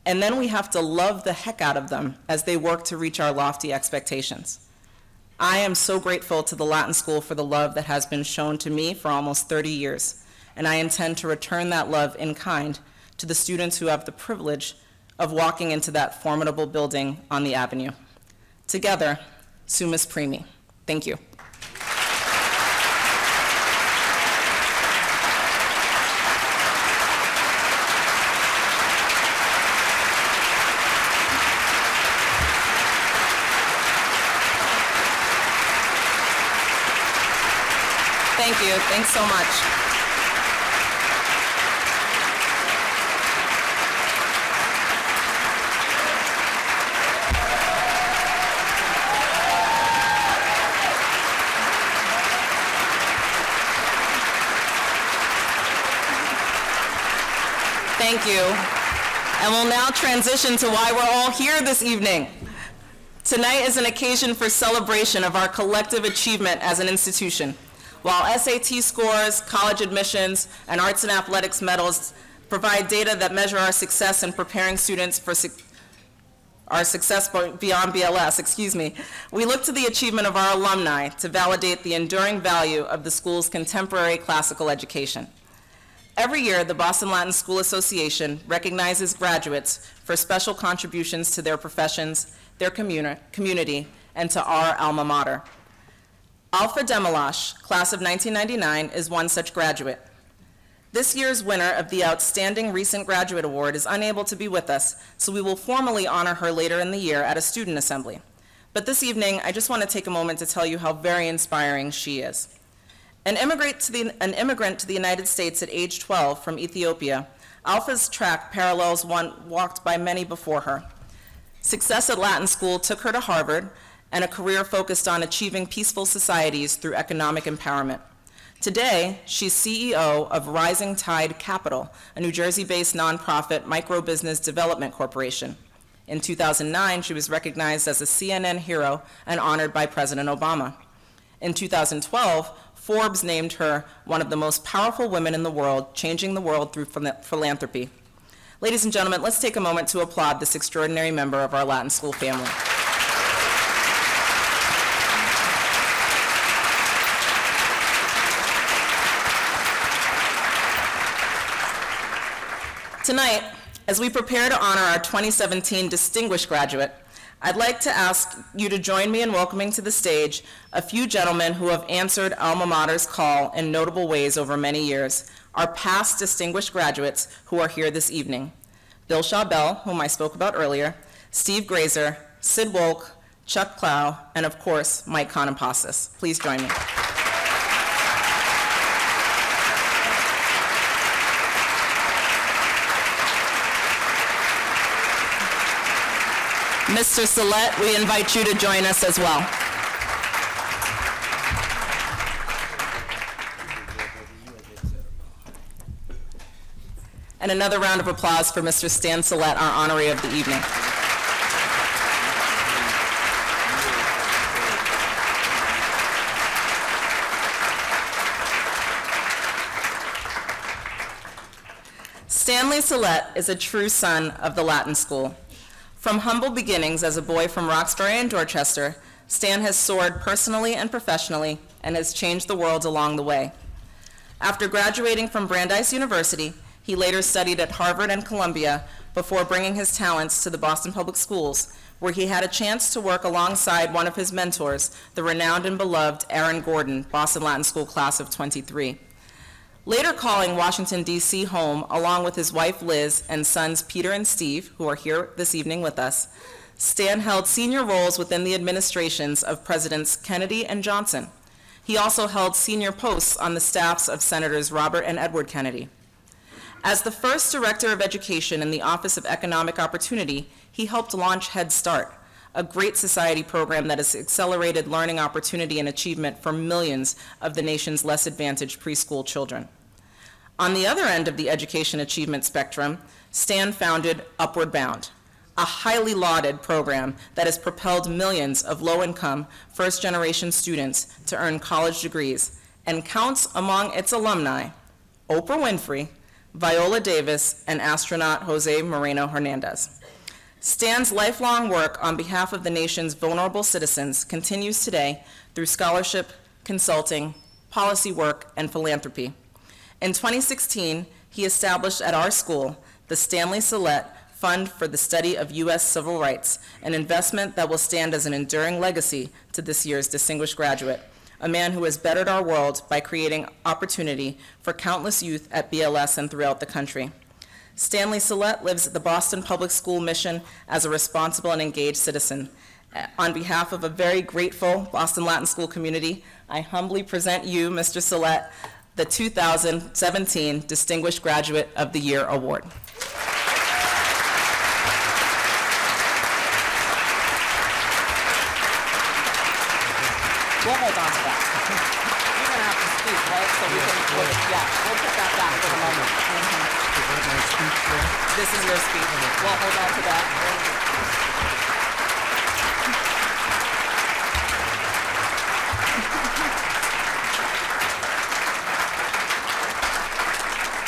And then we have to love the heck out of them as they work to reach our lofty expectations. I am so grateful to the Latin School for the love that has been shown to me for almost 30 years, and I intend to return that love in kind to the students who have the privilege of walking into that formidable building on the Avenue. Together, Sumus Primi. Thank you. Thank you. Thanks so much. Thank you. And we'll now transition to why we're all here this evening. Tonight is an occasion for celebration of our collective achievement as an institution. While SAT scores, college admissions, and arts and athletics medals provide data that measure our success in preparing students for our success beyond BLS, we look to the achievement of our alumni to validate the enduring value of the school's contemporary classical education. Every year, the Boston Latin School Association recognizes graduates for special contributions to their professions, their community, and to our alma mater. Alpha Demelash, class of 1999, is one such graduate. This year's winner of the Outstanding Recent Graduate Award is unable to be with us, so we will formally honor her later in the year at a student assembly. But this evening, I just want to take a moment to tell you how very inspiring she is. An immigrant to the United States at age 12 from Ethiopia, Alpha's track parallels one walked by many before her. Success at Latin school took her to Harvard, and a career focused on achieving peaceful societies through economic empowerment. Today, she's CEO of Rising Tide Capital, a New Jersey-based nonprofit micro-business development corporation. In 2009, she was recognized as a CNN hero and honored by President Obama. In 2012, Forbes named her one of the most powerful women in the world, changing the world through philanthropy. Ladies and gentlemen, let's take a moment to applaud this extraordinary member of our Latin school family. Tonight, as we prepare to honor our 2017 distinguished graduate, I'd like to ask you to join me in welcoming to the stage a few gentlemen who have answered Alma Mater's call in notable ways over many years, our past distinguished graduates who are here this evening. Bill Shaw-Bell, whom I spoke about earlier, Steve Grazer, Sid Wolk, Chuck Clow, and of course, Mike Contompasis. Please join me. Mr. Salett, we invite you to join us as well. And another round of applause for Mr. Stan Salett, our honoree of the evening. Stanley Salett is a true son of the Latin School. From humble beginnings as a boy from Roxbury and Dorchester, Stan has soared personally and professionally and has changed the world along the way. After graduating from Brandeis University, he later studied at Harvard and Columbia before bringing his talents to the Boston Public Schools, where he had a chance to work alongside one of his mentors, the renowned and beloved Aaron Gordon, Boston Latin School class of '23. Later calling Washington, D.C. home, along with his wife Liz and sons Peter and Steve, who are here this evening with us, Stan held senior roles within the administrations of Presidents Kennedy and Johnson. He also held senior posts on the staffs of Senators Robert and Edward Kennedy. As the first director of education in the Office of Economic Opportunity, he helped launch Head Start, a great society program that has accelerated learning opportunity and achievement for millions of the nation's less advantaged preschool children. On the other end of the education achievement spectrum, Stan founded Upward Bound, a highly lauded program that has propelled millions of low-income, first-generation students to earn college degrees and counts among its alumni Oprah Winfrey, Viola Davis, and astronaut Jose Moreno Hernandez. Stan's lifelong work on behalf of the nation's vulnerable citizens continues today through scholarship, consulting, policy work, and philanthropy. In 2016, he established at our school the Stanley Salett Fund for the Study of U.S. Civil Rights, an investment that will stand as an enduring legacy to this year's distinguished graduate, a man who has bettered our world by creating opportunity for countless youth at BLS and throughout the country. Stanley Salett lives at the Boston Public School mission as a responsible and engaged citizen. On behalf of a very grateful Boston Latin School community, I humbly present you, Mr. Salett, the 2017 Distinguished Graduate of the Year Award. We'll hold on to that. You're going to have to speak, right? So we can, we'll put that back for the moment. This is your speech. We'll hold on to that.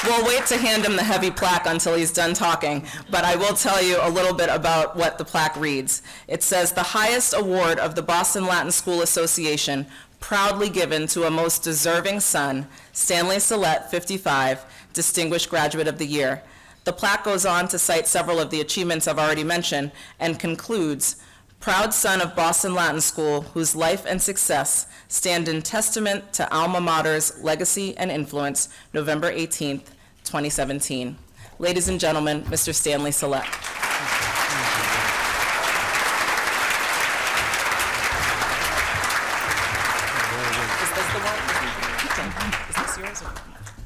We'll wait to hand him the heavy plaque until he's done talking, but I will tell you a little bit about what the plaque reads. It says, "The highest award of the Boston Latin School Association, proudly given to a most deserving son, Stanley Salett, 55, Distinguished Graduate of the Year." The plaque goes on to cite several of the achievements I've already mentioned and concludes, "Proud son of Boston Latin School, whose life and success stand in testament to alma mater's legacy and influence, November 18th, 2017. Ladies and gentlemen, Mr. Stanley Salett. Is this the one? Is this yours or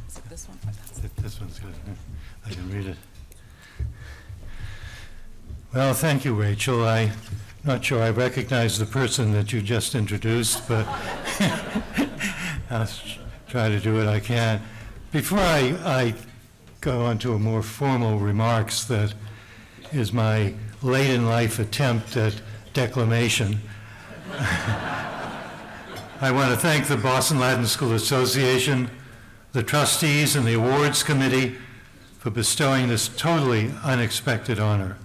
is it this one? This one's good. I can read it. Well, thank you, Rachel. I'm not sure I recognize the person that you just introduced, but I'll try to do what I can. Before I go on to a more formal remarks that is my late-in-life attempt at declamation, I want to thank the Boston Latin School Association, the trustees, and the awards committee for bestowing this totally unexpected honor.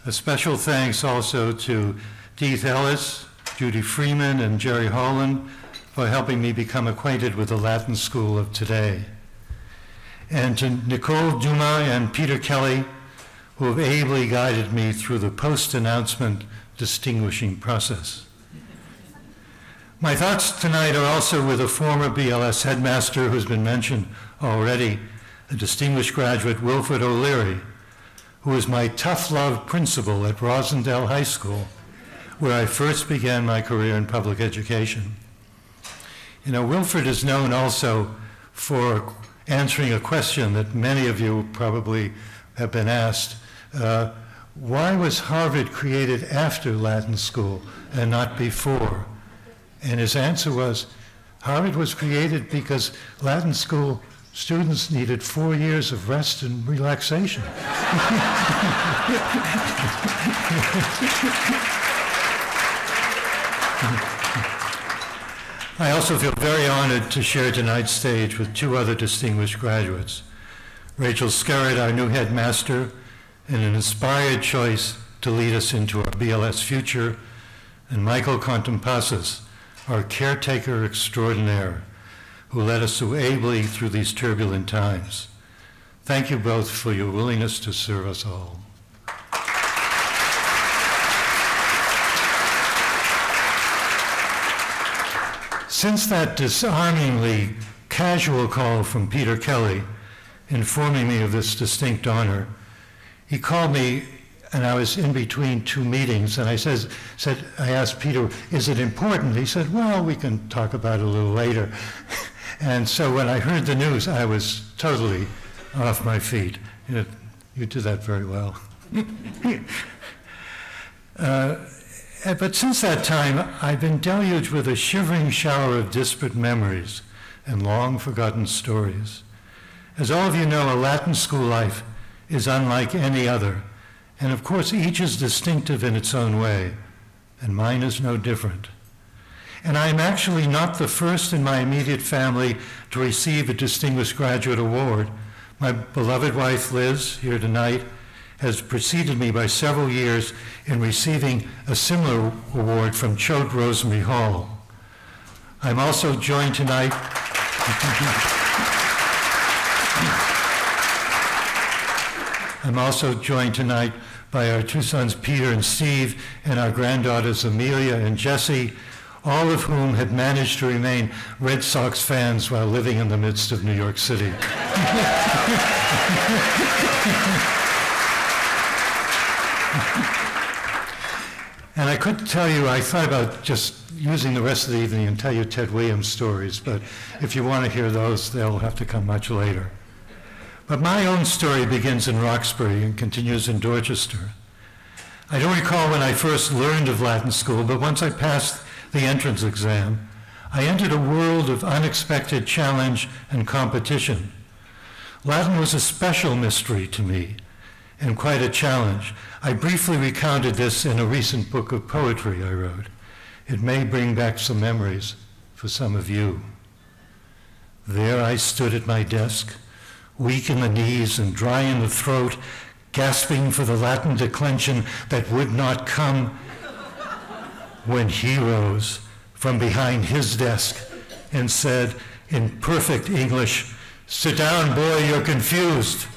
A special thanks also to Deeth Ellis, Judy Freeman, and Jerry Holland for helping me become acquainted with the Latin School of today. And to Nicole Duma and Peter Kelly, who have ably guided me through the post-announcement distinguishing process. My thoughts tonight are also with a former BLS headmaster who's been mentioned already, a distinguished graduate, Wilfred O'Leary, who was my tough love principal at Rosendale High School, where I first began my career in public education. You know, Wilfred is known also for answering a question that many of you probably have been asked. Why was Harvard created after Latin school and not before? And his answer was, Harvard was created because Latin school students needed 4 years of rest and relaxation. I also feel very honored to share tonight's stage with two other distinguished graduates. Rachel Skerritt, our new headmaster, and an inspired choice to lead us into our BLS future, and Michael Contompasis, our caretaker extraordinaire, who led us so ably through these turbulent times. Thank you both for your willingness to serve us all. Since that disarmingly casual call from Peter Kelly informing me of this distinct honor, he called me and I was in between two meetings, and I asked Peter, is it important? He said, well, we can talk about it a little later. And so when I heard the news, I was totally off my feet. You did that very well. But since that time, I've been deluged with a shivering shower of disparate memories and long-forgotten stories. As all of you know, a Latin school life is unlike any other. And of course, each is distinctive in its own way, and mine is no different. And I am actually not the first in my immediate family to receive a Distinguished Graduate Award. My beloved wife, Liz, here tonight, has preceded me by several years in receiving a similar award from Choate Rosemary Hall. I'm also joined tonight by our two sons, Peter and Steve, and our granddaughters, Amelia and Jessie, all of whom had managed to remain Red Sox fans while living in the midst of New York City. And I could tell you, I thought about just using the rest of the evening and tell you Ted Williams stories, but if you want to hear those, they'll have to come much later. But my own story begins in Roxbury and continues in Dorchester. I don't recall when I first learned of Latin school, but once I passed the entrance exam, I entered a world of unexpected challenge and competition. Latin was a special mystery to me and quite a challenge. I briefly recounted this in a recent book of poetry I wrote. It may bring back some memories for some of you. There I stood at my desk, weak in the knees and dry in the throat, gasping for the Latin declension that would not come, when he rose from behind his desk and said in perfect English, "Sit down, boy, you're confused."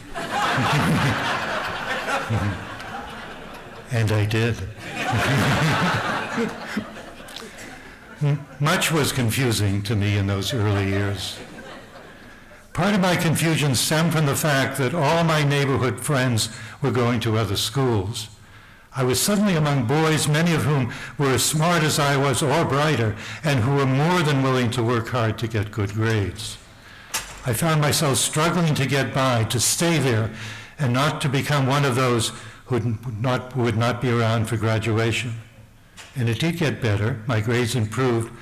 And I did. Much was confusing to me in those early years. Part of my confusion stemmed from the fact that all my neighborhood friends were going to other schools. I was suddenly among boys, many of whom were as smart as I was or brighter, and who were more than willing to work hard to get good grades. I found myself struggling to get by, to stay there, and not to become one of those who would not be around for graduation. And it did get better. My grades improved.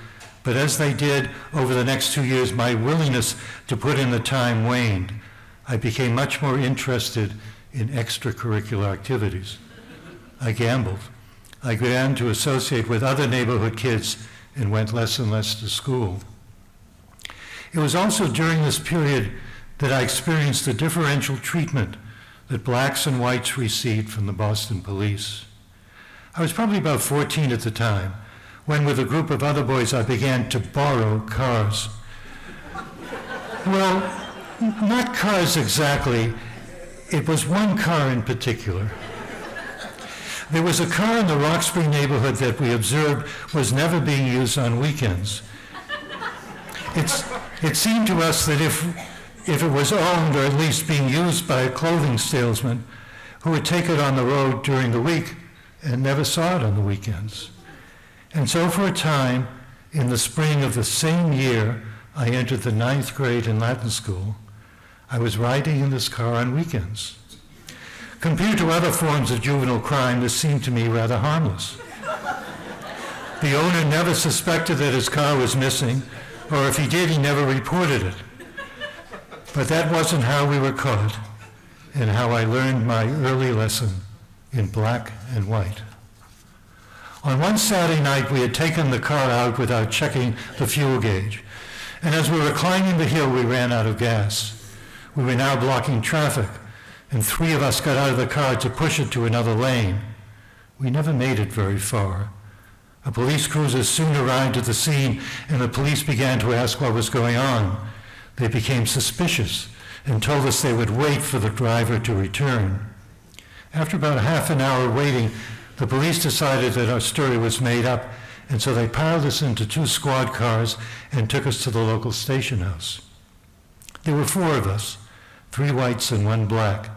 But as they did over the next 2 years, my willingness to put in the time waned. I became much more interested in extracurricular activities. I gambled. I began to associate with other neighborhood kids and went less and less to school. It was also during this period that I experienced the differential treatment that blacks and whites received from the Boston police. I was probably about 14 at the time, when with a group of other boys I began to borrow cars. Well, not cars exactly. It was one car in particular. There was a car in the Roxbury neighborhood that we observed was never being used on weekends. It seemed to us that if it was owned or at least being used by a clothing salesman who would take it on the road during the week and never saw it on the weekends. And so for a time, in the spring of the same year I entered the 9th grade in Latin school, I was riding in this car on weekends. Compared to other forms of juvenile crime, this seemed to me rather harmless. The owner never suspected that his car was missing, or if he did, he never reported it. But that wasn't how we were caught, and how I learned my early lesson in black and white. On one Saturday night, we had taken the car out without checking the fuel gauge, and as we were climbing the hill, we ran out of gas. We were now blocking traffic, and 3 of us got out of the car to push it to another lane. We never made it very far. A police cruiser soon arrived at the scene, and the police began to ask what was going on. They became suspicious and told us they would wait for the driver to return. After about half an hour waiting, the police decided that our story was made up, and so they piled us into 2 squad cars and took us to the local station house. There were 4 of us, 3 whites and 1 black.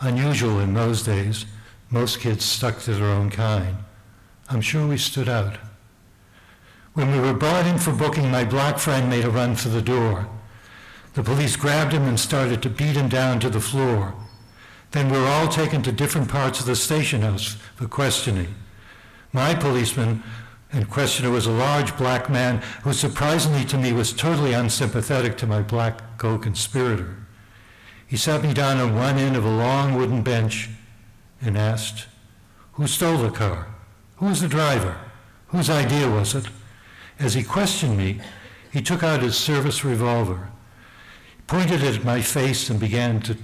Unusual in those days. Most kids stuck to their own kind. I'm sure we stood out. When we were brought in for booking, my black friend made a run for the door. The police grabbed him and started to beat him down to the floor. Then we were all taken to different parts of the station house for questioning. My policeman and questioner was a large black man who, surprisingly to me, was totally unsympathetic to my black co-conspirator. He sat me down on one end of a long wooden bench and asked, "Who stole the car? Who was the driver? Whose idea was it?" As he questioned me, he took out his service revolver, pointed it at my face, and began to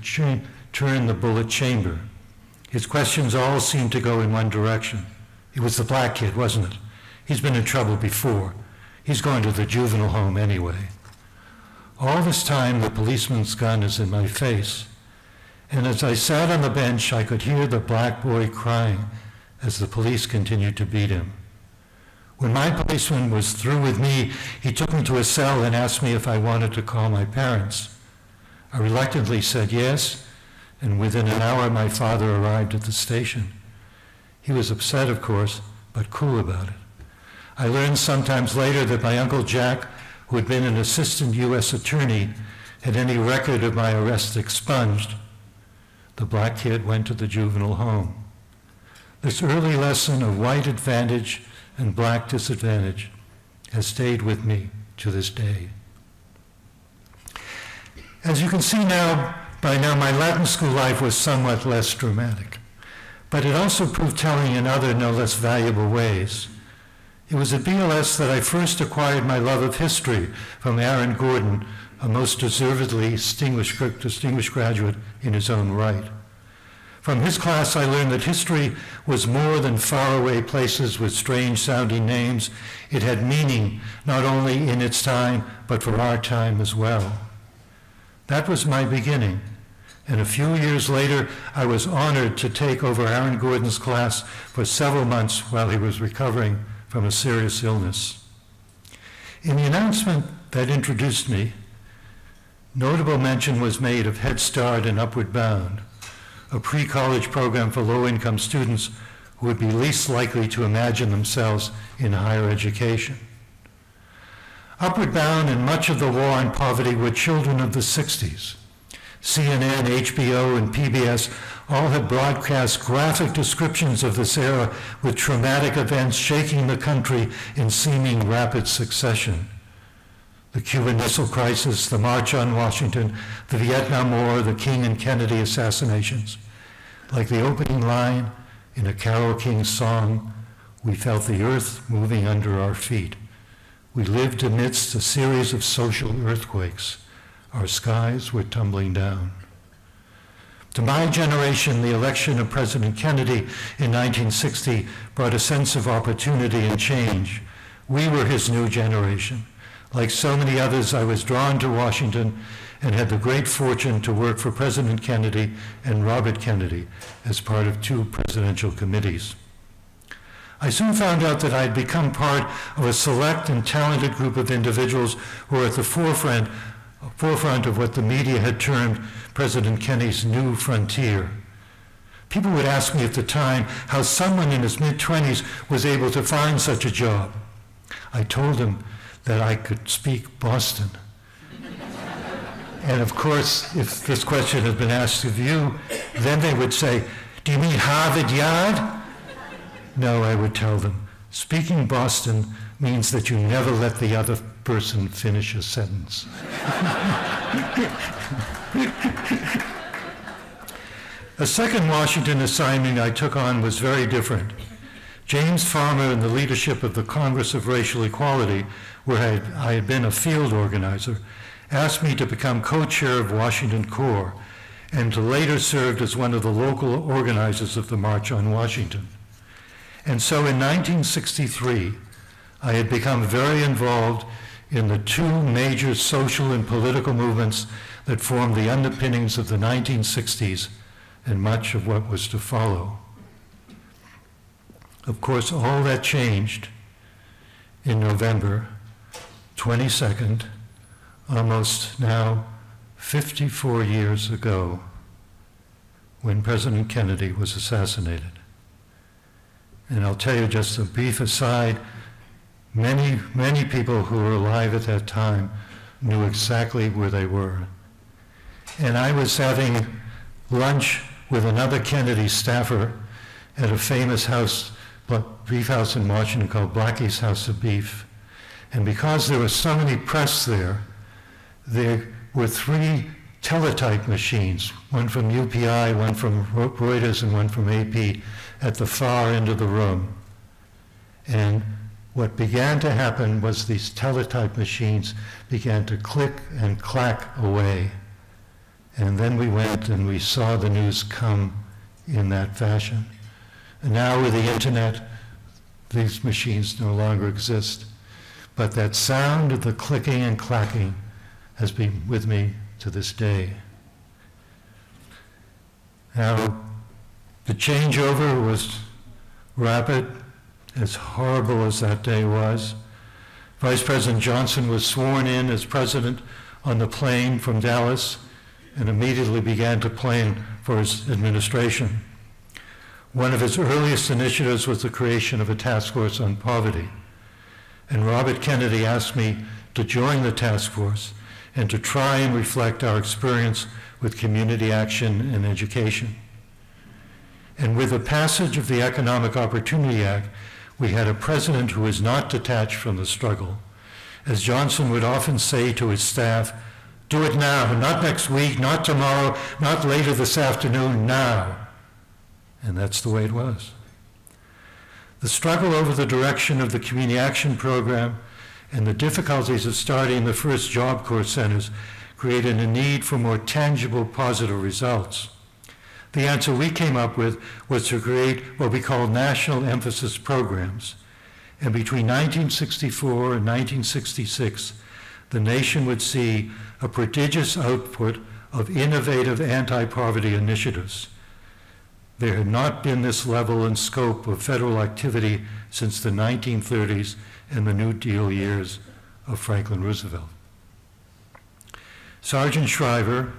turn the bullet chamber. His questions all seemed to go in one direction. It was the black kid, wasn't it? He's been in trouble before. He's going to the juvenile home anyway. All this time, the policeman's gun is in my face, and as I sat on the bench, I could hear the black boy crying as the police continued to beat him. When my policeman was through with me, he took me to a cell and asked me if I wanted to call my parents. I reluctantly said yes, and within an hour, my father arrived at the station. He was upset, of course, but cool about it. I learned sometimes later that my Uncle Jack, who had been an assistant U.S. attorney, had any record of my arrest expunged. The black kid went to the juvenile home. This early lesson of white advantage and black disadvantage has stayed with me to this day. As you can see by now, my Latin school life was somewhat less dramatic, but it also proved telling in other no less valuable ways. It was at BLS that I first acquired my love of history from Aaron Gordon, a most deservedly distinguished graduate in his own right. From his class, I learned that history was more than faraway places with strange-sounding names. It had meaning, not only in its time, but for our time as well. That was my beginning, and a few years later, I was honored to take over Aaron Gordon's class for several months while he was recovering from a serious illness. In the announcement that introduced me, notable mention was made of Head Start and Upward Bound, a pre-college program for low-income students who would be least likely to imagine themselves in higher education. Upward Bound and much of the war on poverty were children of the 60s. CNN, HBO, and PBS all had broadcast graphic descriptions of this era with traumatic events shaking the country in seeming rapid succession. The Cuban Missile Crisis, the March on Washington, the Vietnam War, the King and Kennedy assassinations. Like the opening line in a Carole King song, we felt the earth moving under our feet. We lived amidst a series of social earthquakes. Our skies were tumbling down. To my generation, the election of President Kennedy in 1960 brought a sense of opportunity and change. We were his new generation. Like so many others, I was drawn to Washington and had the great fortune to work for President Kennedy and Robert Kennedy as part of 2 presidential committees. I soon found out that I had become part of a select and talented group of individuals who were at the forefront of what the media had termed President Kennedy's new frontier. People would ask me at the time how someone in his mid-20s was able to find such a job. I told them that I could speak Boston. And of course, if this question had been asked of you, then they would say, "Do you mean Harvard Yard?" No, I would tell them, speaking Boston means that you never let the other person finish a sentence. A second Washington assignment I took on was very different. James Farmer and the leadership of the Congress of Racial Equality, where I had been a field organizer, asked me to become co-chair of Washington Corps and to later serve as one of the local organizers of the March on Washington. And so in 1963, I had become very involved in the 2 major social and political movements that formed the underpinnings of the 1960s and much of what was to follow. Of course, all that changed in November 22nd, almost now 54 years ago, when President Kennedy was assassinated. And I'll tell you just a brief aside, many people who were alive at that time knew exactly where they were. And I was having lunch with another Kennedy staffer at a famous beef house in Washington called Blackie's House of Beef. And because there were so many press there were 3 teletype machines, one from UPI, one from Reuters, and one from AP, at the far end of the room. And what began to happen was these teletype machines began to click and clack away. And then we went and we saw the news come in that fashion. And now with the internet, these machines no longer exist. But that sound of the clicking and clacking has been with me to this day. Now, the changeover was rapid, as horrible as that day was. Vice President Johnson was sworn in as president on the plane from Dallas and immediately began to plan for his administration. One of his earliest initiatives was the creation of a task force on poverty. And Robert Kennedy asked me to join the task force and to try and reflect our experience with community action and education. And with the passage of the Economic Opportunity Act, we had a president who was not detached from the struggle As Johnson would often say to his staff, "Do it now, not next week, not tomorrow, not later this afternoon, now." And that's the way it was. The struggle over the direction of the Community Action Program and the difficulties of starting the first Job Corps centers created a need for more tangible, positive results. The answer we came up with was to create what we call national emphasis programs. And between 1964 and 1966, the nation would see a prodigious output of innovative anti-poverty initiatives. There had not been this level and scope of federal activity since the 1930s and the New Deal years of Franklin Roosevelt. Sergeant Shriver,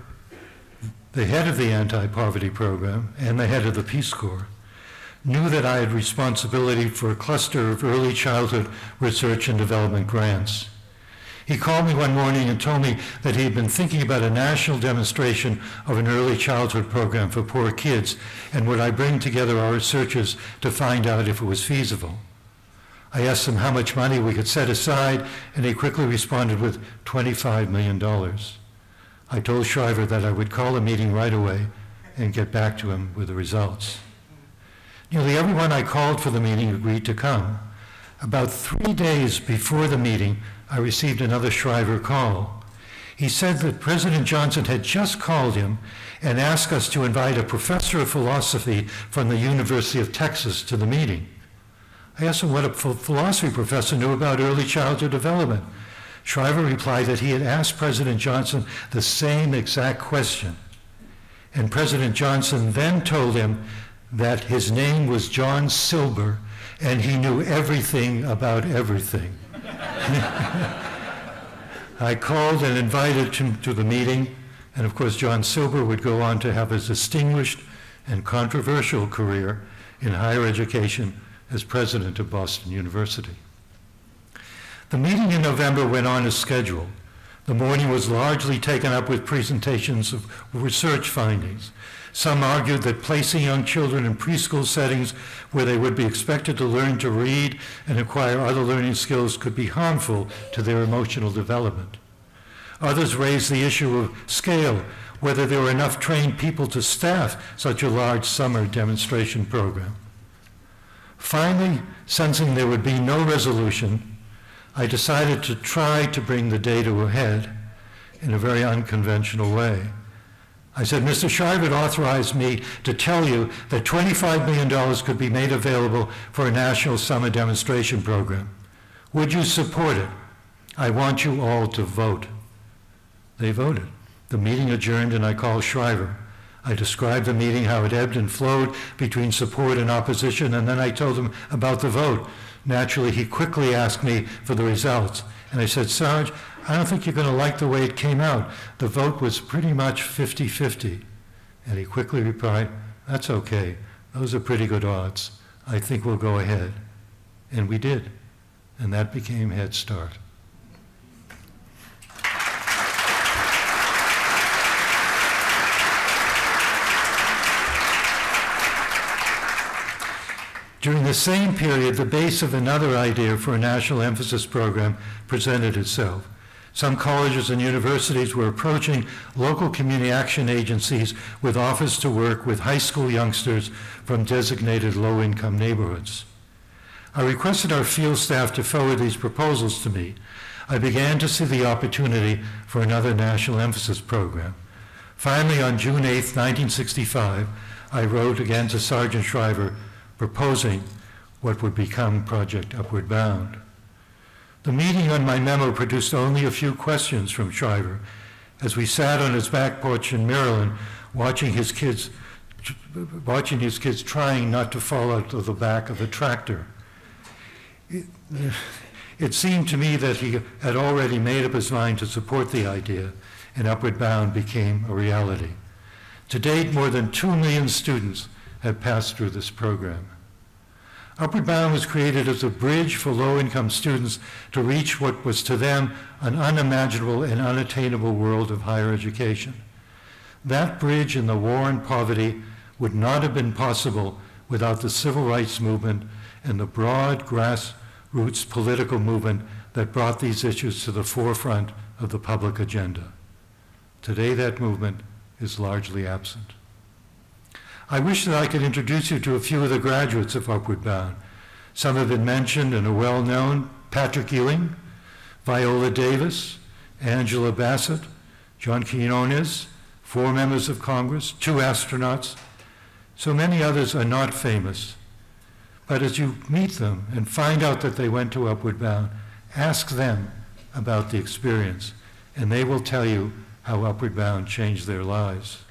the head of the anti-poverty program and the head of the Peace Corps, knew that I had responsibility for a cluster of early childhood research and development grants. He called me one morning and told me that he had been thinking about a national demonstration of an early childhood program for poor kids, and would I bring together our researchers to find out if it was feasible. I asked him how much money we could set aside, and he quickly responded with $25 million. I told Shriver that I would call a meeting right away and get back to him with the results. Nearly everyone I called for the meeting agreed to come. About 3 days before the meeting, I received another Shriver call. He said that President Johnson had just called him and asked us to invite a professor of philosophy from the University of Texas to the meeting. I asked him what a philosophy professor knew about early childhood development. Shriver replied that he had asked President Johnson the same exact question. And President Johnson then told him that his name was John Silber and he knew everything about everything. I called and invited him to the meeting, and of course John Silber would go on to have a distinguished and controversial career in higher education as president of Boston University. The meeting in November went on as scheduled. The morning was largely taken up with presentations of research findings. Some argued that placing young children in preschool settings where they would be expected to learn to read and acquire other learning skills could be harmful to their emotional development. Others raised the issue of scale, whether there were enough trained people to staff such a large summer demonstration program. Finally, sensing there would be no resolution, I decided to try to bring the day to a head in a very unconventional way. I said, "Mr. Shriver authorized me to tell you that $25 million could be made available for a national summer demonstration program. Would you support it? I want you all to vote." They voted. The meeting adjourned and I called Shriver. I described the meeting, how it ebbed and flowed between support and opposition, and then I told him about the vote. Naturally, he quickly asked me for the results. And I said, "Sarge, I don't think you're going to like the way it came out. The vote was pretty much 50-50. And he quickly replied, "That's okay. Those are pretty good odds. I think we'll go ahead." And we did. And that became Head Start. During the same period, the base of another idea for a national emphasis program presented itself. Some colleges and universities were approaching local community action agencies with offers to work with high school youngsters from designated low-income neighborhoods. I requested our field staff to forward these proposals to me. I began to see the opportunity for another national emphasis program. Finally, on June 8, 1965, I wrote again to Sergeant Shriver proposing what would become Project Upward Bound. The meeting on my memo produced only a few questions from Shriver as we sat on his back porch in Maryland watching his kids trying not to fall out of the back of the tractor. It seemed to me that he had already made up his mind to support the idea, and Upward Bound became a reality. To date, more than 2 million students have passed through this program. Upward Bound was created as a bridge for low-income students to reach what was to them an unimaginable and unattainable world of higher education. That bridge in the war and poverty would not have been possible without the civil rights movement and the broad roots political movement that brought these issues to the forefront of the public agenda. Today, that movement is largely absent. I wish that I could introduce you to a few of the graduates of Upward Bound. Some have been mentioned and are well known: Patrick Ewing, Viola Davis, Angela Bassett, John Quinones, 4 members of Congress, 2 astronauts. So many others are not famous. But as you meet them and find out that they went to Upward Bound, ask them about the experience, and they will tell you how Upward Bound changed their lives.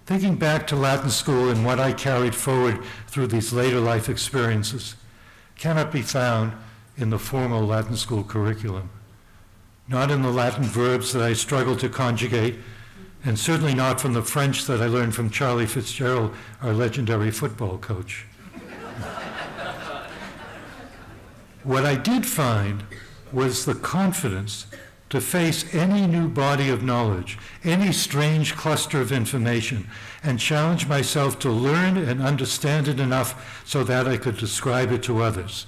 Thinking back to Latin school and what I carried forward through these later life experiences cannot be found in the formal Latin school curriculum. Not in the Latin verbs that I struggled to conjugate, and certainly not from the French that I learned from Charlie Fitzgerald, our legendary football coach. What I did find was the confidence to face any new body of knowledge, any strange cluster of information, and challenge myself to learn and understand it enough so that I could describe it to others.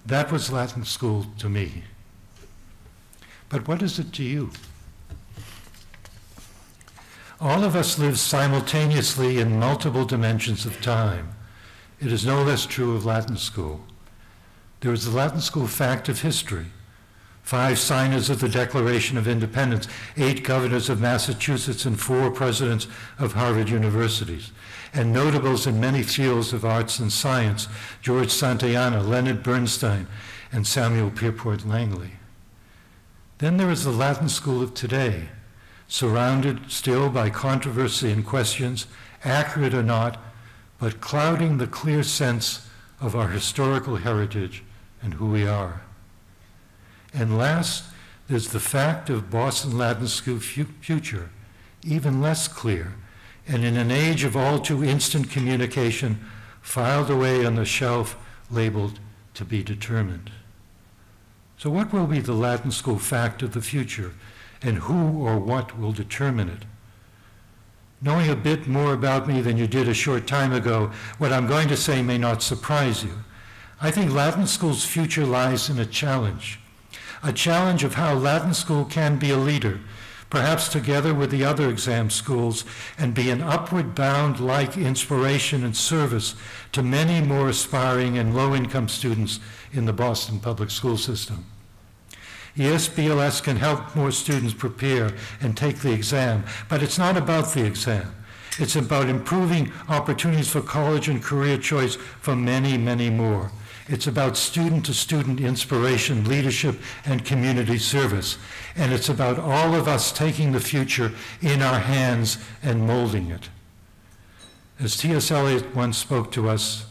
That was Latin school to me. But what is it to you? All of us live simultaneously in multiple dimensions of time. It is no less true of Latin school. There is the Latin school fact of history: 5 signers of the Declaration of Independence, 8 governors of Massachusetts, and 4 presidents of Harvard universities, and notables in many fields of arts and science: George Santayana, Leonard Bernstein, and Samuel Pierpont Langley. Then there is the Latin school of today, surrounded still by controversy and questions, accurate or not, but clouding the clear sense of our historical heritage and who we are. And last, there's the fact of Boston Latin School future, even less clear, and in an age of all too instant communication, filed away on the shelf labeled to be determined. So what will be the Latin school fact of the future, and who or what will determine it? Knowing a bit more about me than you did a short time ago, what I'm going to say may not surprise you. I think Latin school's future lies in a challenge of how Latin school can be a leader, perhaps together with the other exam schools, and be an upward bound-like inspiration and service to many more aspiring and low-income students in the Boston public school system. Yes, BLS can help more students prepare and take the exam, but it's not about the exam. It's about improving opportunities for college and career choice for many, many more. It's about student-to-student inspiration, leadership, and community service. And it's about all of us taking the future in our hands and molding it. As T.S. Eliot once spoke to us,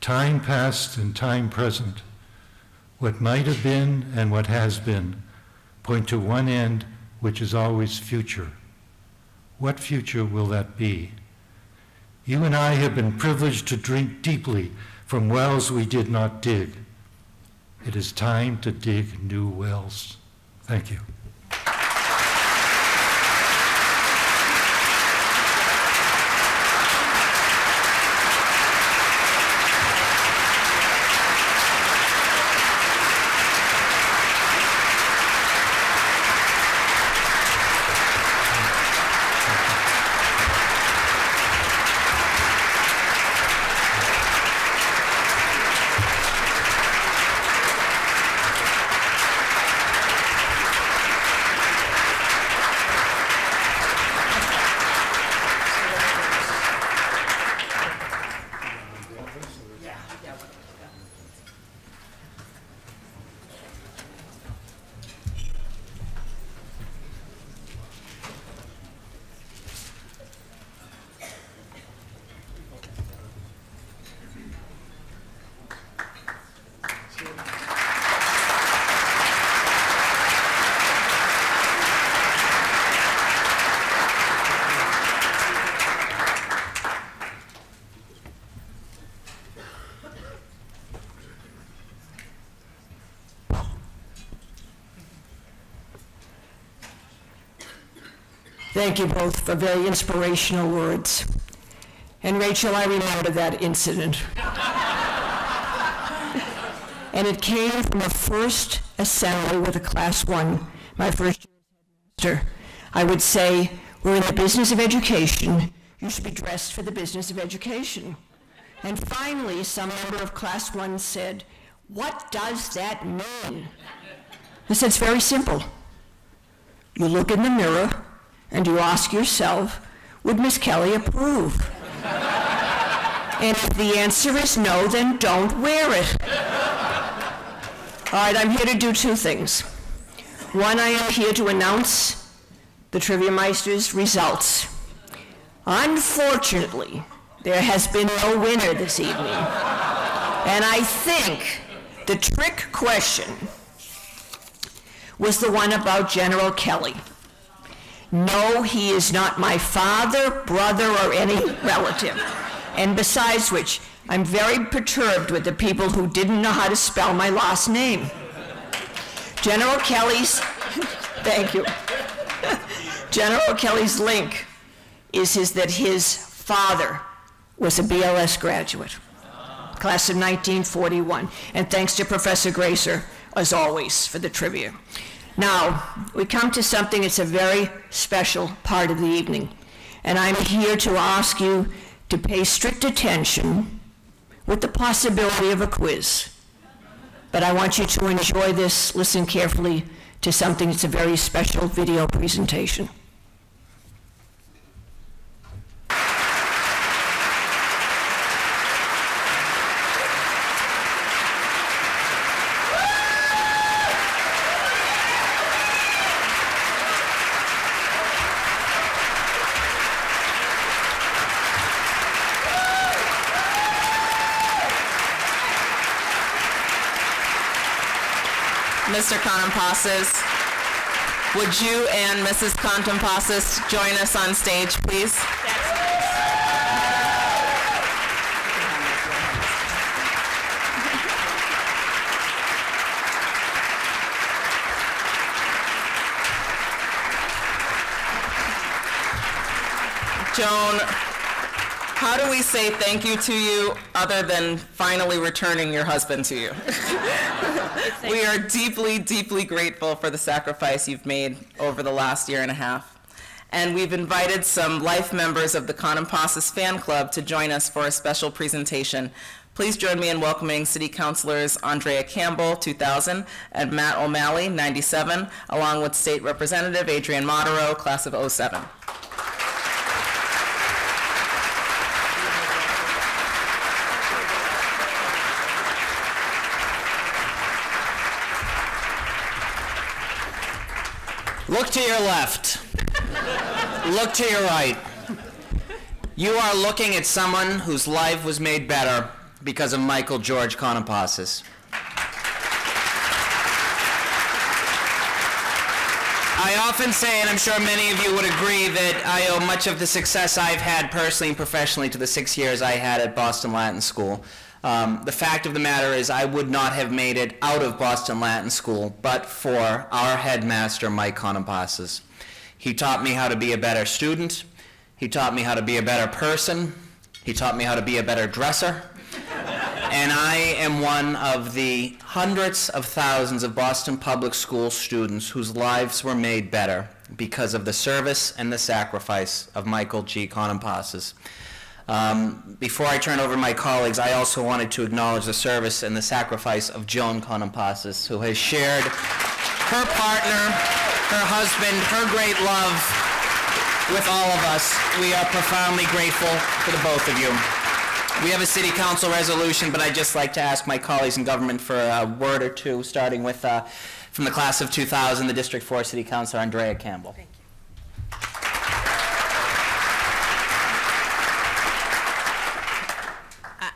time past and time present, what might have been and what has been, point to one end, which is always future. What future will that be? You and I have been privileged to drink deeply from wells we did not dig. It is time to dig new wells. Thank you. Thank you both for very inspirational words. And Rachel, I remember that incident. And it came from a first assembly with a Class 1, my first year as headmaster. I would say, we're in the business of education. You should be dressed for the business of education. And finally, some member of Class 1 said, what does that mean? I said, it's very simple. You look in the mirror and you ask yourself, would Miss Kelly approve? And if the answer is no, then don't wear it. All right, I'm here to do two things. One, I am here to announce the Trivia Meister's results. Unfortunately, there has been no winner this evening. And I think the trick question was the one about General Kelly. No, he is not my father, brother, or any relative. And besides which, I'm very perturbed with the people who didn't know how to spell my last name. General Kelly's, thank you. General Kelly's link is that his father was a BLS graduate, class of 1941. And thanks to Professor Gracer, as always, for the trivia. Now, we come to something that's a very special part of the evening. And I'm here to ask you to pay strict attention with the possibility of a quiz. But I want you to enjoy this, listen carefully to something that's a very special video presentation. Mr. Contompasis, would you and Mrs. Contompasis join us on stage, please? Joan, how do we say thank you to you other than finally returning your husband to you? We are deeply, deeply grateful for the sacrifice you've made over the last year and a half. And we've invited some life members of the Contompasis fan club to join us for a special presentation. Please join me in welcoming City Councilors Andrea Campbell, 2000, and Matt O'Malley, 97, along with State Representative Adrian Modero, class of 07. Look to your left. Look to your right. You are looking at someone whose life was made better because of Michael George Contompasis. I often say, and I'm sure many of you would agree, that I owe much of the success I've had personally and professionally to the 6 years I had at Boston Latin School. The fact of the matter is I would not have made it out of Boston Latin School but for our headmaster, Mike Contompasis. He taught me how to be a better student. He taught me how to be a better person. He taught me how to be a better dresser. And I am one of the hundreds of thousands of Boston Public School students whose lives were made better because of the service and the sacrifice of Michael G. Contompasis. Before I turn over to my colleagues, I also wanted to acknowledge the service and the sacrifice of Joan Contompasis, who has shared her partner, her husband, her great love with all of us. We are profoundly grateful for the both of you. We have a City Council resolution, but I'd just like to ask my colleagues in government for a word or two, starting with, from the class of 2000, the District 4 City Councilor, Andrea Campbell. Thank you.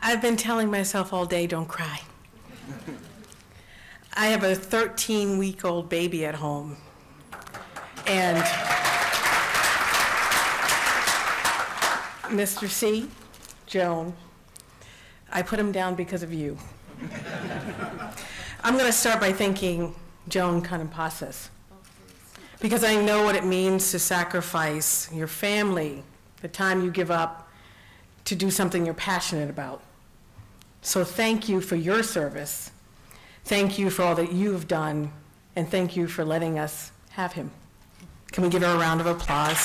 I've been telling myself all day, don't cry. I have a 13-week-old baby at home. And Mr. C, Joan, I put him down because of you. I'm going to start by thanking Joan Contompasis, because I know what it means to sacrifice your family, the time you give up to do something you're passionate about. So thank you for your service. Thank you for all that you've done, and thank you for letting us have him. Can we give her a round of applause?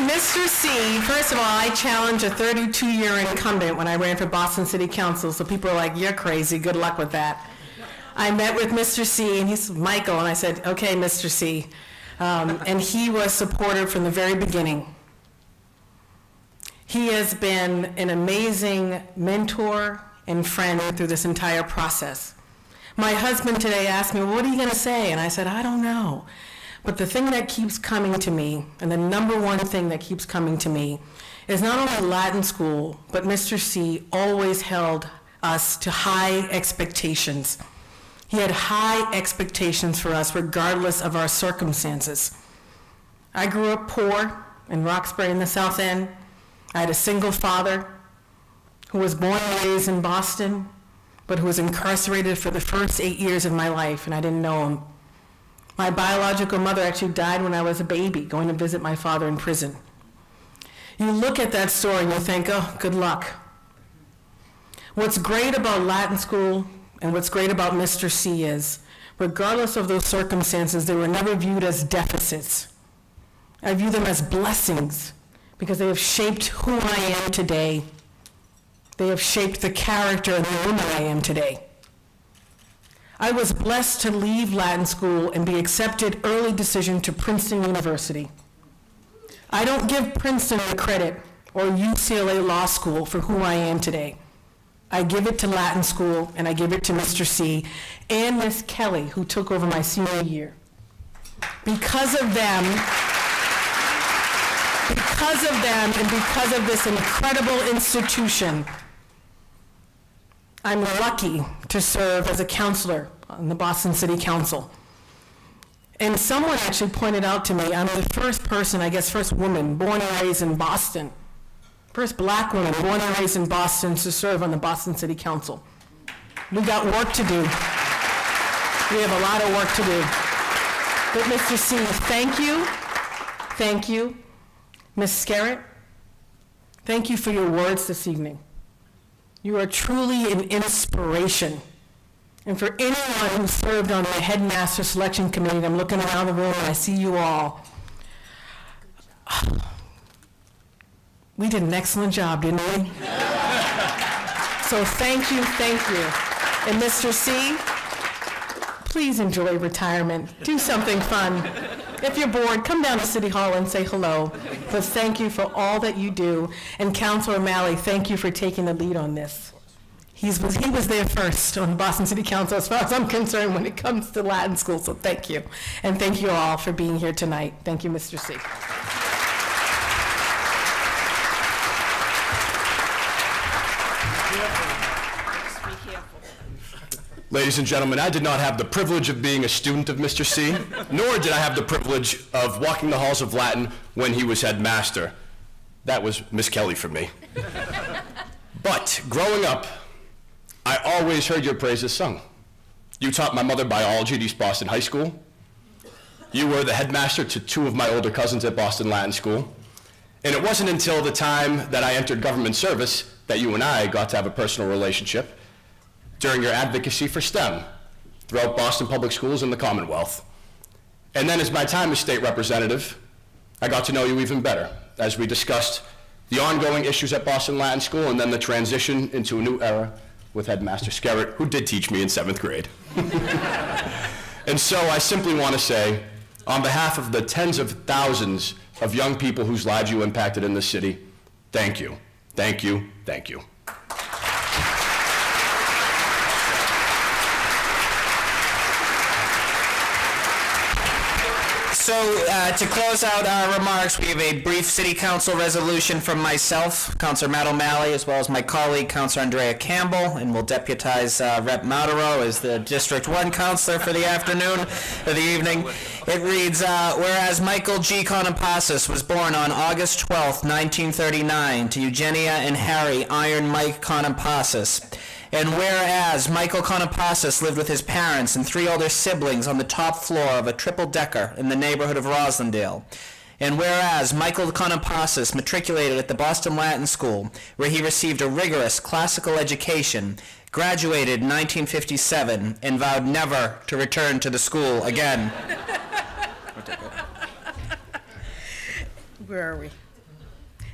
Mr. C, first of all, I challenged a 32-year incumbent when I ran for Boston City Council, so people are like, you're crazy, good luck with that. I met with Mr. C, and he's Michael, and I said, okay, Mr. C. And he was supportive from the very beginning. He has been an amazing mentor and friend through this entire process. My husband today asked me, well, what are you going to say? And I said, I don't know. But the thing that keeps coming to me, and the number one thing that keeps coming to me, is not only Latin school, but Mr. C always held us to high expectations. He had high expectations for us regardless of our circumstances. I grew up poor in Roxbury in the South End. I had a single father who was born and raised in Boston, but who was incarcerated for the first 8 years of my life, and I didn't know him. My biological mother actually died when I was a baby, going to visit my father in prison. You look at that story and you think, oh, good luck. What's great about Latin school and what's great about Mr. C is, regardless of those circumstances, they were never viewed as deficits. I view them as blessings because they have shaped who I am today. They have shaped the character and the woman I am today. I was blessed to leave Latin school and be accepted early decision to Princeton University. I don't give Princeton the credit or UCLA Law School for who I am today. I give it to Latin school, and I give it to Mr. C and Miss Kelly, who took over my senior year. Because of them, and because of this incredible institution, I'm lucky to serve as a counselor on the Boston City Council. And someone actually pointed out to me, I'm the first person, I guess first woman, born and raised in Boston. First black woman born and raised in Boston to serve on the Boston City Council. We got work to do. We have a lot of work to do. But Mr. C, thank you. Thank you. Ms. Salett, thank you for your words this evening. You are truly an inspiration. And for anyone who served on the headmaster selection committee, and I'm looking around the room and I see you all, we did an excellent job, didn't we? So thank you, thank you. And Mr. C, please enjoy retirement. Do something fun. If you're bored, come down to City Hall and say hello. But thank you for all that you do. And Councilor O'Malley, thank you for taking the lead on this. He was there first on Boston City Council as far as I'm concerned when it comes to Latin school, so thank you. And thank you all for being here tonight. Thank you, Mr. C. Ladies and gentlemen, I did not have the privilege of being a student of Mr. C, nor did I have the privilege of walking the halls of Latin when he was headmaster. That was Miss Kelly for me. But growing up, I always heard your praises sung. You taught my mother biology at East Boston High School. You were the headmaster to two of my older cousins at Boston Latin School. And it wasn't until the time that I entered government service that you and I got to have a personal relationship during your advocacy for STEM throughout Boston Public Schools and the Commonwealth. And then as my time as state representative, I got to know you even better as we discussed the ongoing issues at Boston Latin School and then the transition into a new era with Headmaster Salett, who did teach me in 7th grade. And so I simply want to say, on behalf of the tens of thousands of young people whose lives you impacted in this city, thank you, thank you, thank you. So to close out our remarks, we have a brief City Council resolution from myself, Councilor Matt O'Malley, as well as my colleague, Councilor Andrea Campbell, and we'll deputize Rep. Maudero as the District 1 Councilor for the afternoon or the evening. It reads, whereas Michael G. Contompasis was born on August 12, 1939, to Eugenia and Harry Iron Mike Contompasis. And whereas Michael Contompasis lived with his parents and 3 older siblings on the top floor of a triple-decker in the neighborhood of Roslindale. And whereas Michael Contompasis matriculated at the Boston Latin School, where he received a rigorous classical education, graduated in 1957, and vowed never to return to the school again. Where are we?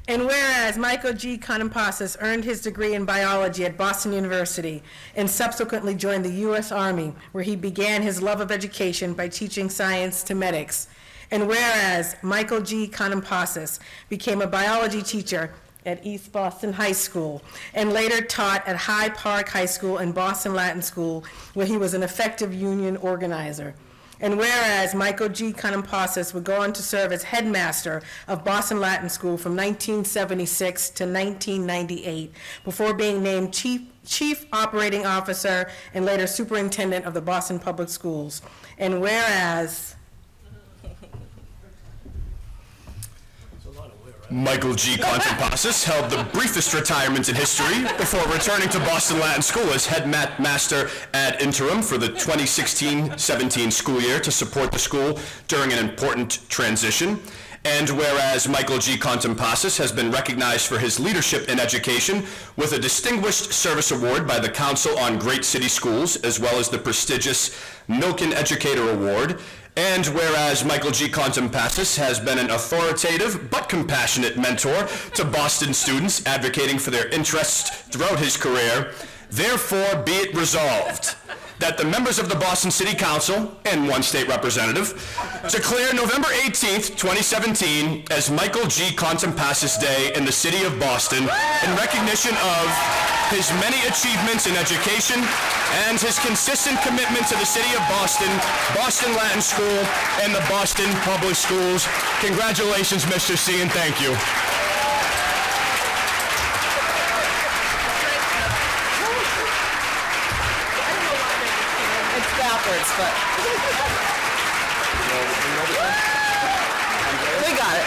And whereas Michael G. Contompasis earned his degree in biology at Boston University and subsequently joined the U.S. Army, where he began his love of education by teaching science to medics. And whereas Michael G. Contompasis became a biology teacher at East Boston High School and later taught at High Park High School and Boston Latin School, where he was an effective union organizer. And whereas Michael G. Contompasis would go on to serve as headmaster of Boston Latin School from 1976 to 1998, before being named Chief Operating Officer and later Superintendent of the Boston Public Schools. And whereas Michael G. Contompasis held the briefest retirement in history before returning to Boston Latin School as headmaster ad interim for the 2016-17 school year to support the school during an important transition. And whereas Michael G. Contompasis has been recognized for his leadership in education with a Distinguished Service Award by the Council on Great City Schools, as well as the prestigious Milken Educator Award, and whereas Michael G. Contompasis has been an authoritative but compassionate mentor to Boston students, advocating for their interests throughout his career, therefore be it resolved that the members of the Boston City Council and one state representative declare November 18th, 2017 as Michael G. Contompasis Day in the city of Boston in recognition of his many achievements in education and his consistent commitment to the city of Boston, Boston Latin School, and the Boston Public Schools. Congratulations, Mr. C, and thank you. Backwards, but we got it.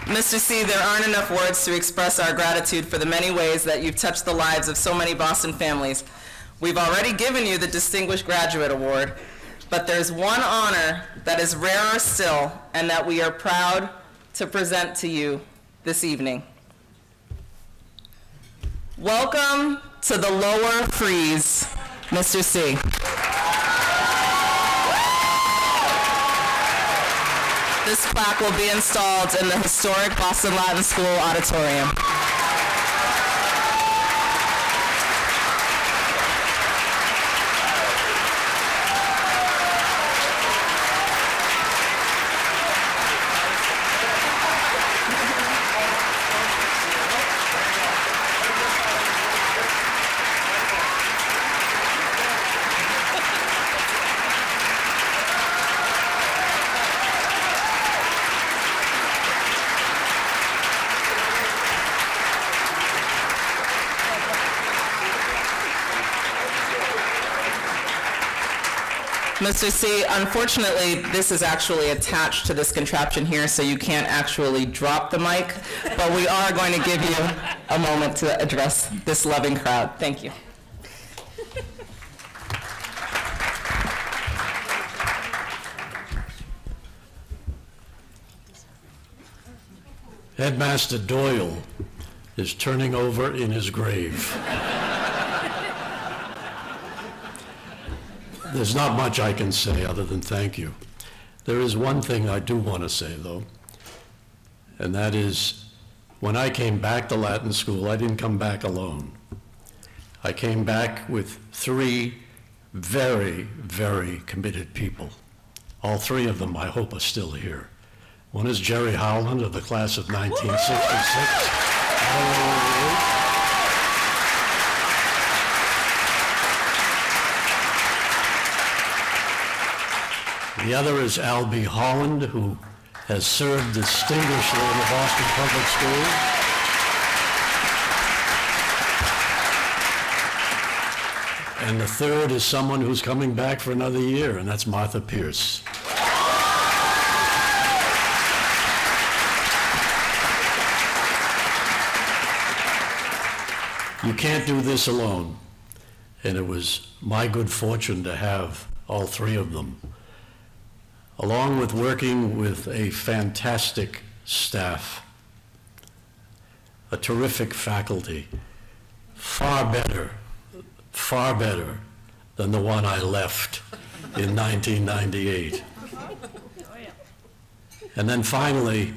Mr. C, there aren't enough words to express our gratitude for the many ways that you've touched the lives of so many Boston families. We've already given you the Distinguished Graduate Award, but there's one honor that is rarer still and that we are proud to present to you this evening. Welcome to the Lower Freeze, Mr. C. This plaque will be installed in the historic Boston Latin School auditorium. Mr. C, unfortunately, this is actually attached to this contraption here, so you can't actually drop the mic, but we are going to give you a moment to address this loving crowd. Thank you. Headmaster Doyle is turning over in his grave. There's not much I can say other than thank you. There is one thing I do want to say, though, and that is when I came back to Latin School, I didn't come back alone. I came back with three very, very committed people. All three of them, I hope, are still here. One is Jerry Howland of the class of 1966. The other is Albie Holland, who has served distinguishedly in the Boston Public Schools. And the third is someone who's coming back for another year, and that's Martha Pierce. You can't do this alone. And it was my good fortune to have all three of them, along with working with a fantastic staff, a terrific faculty, far better than the one I left in 1998. And then finally,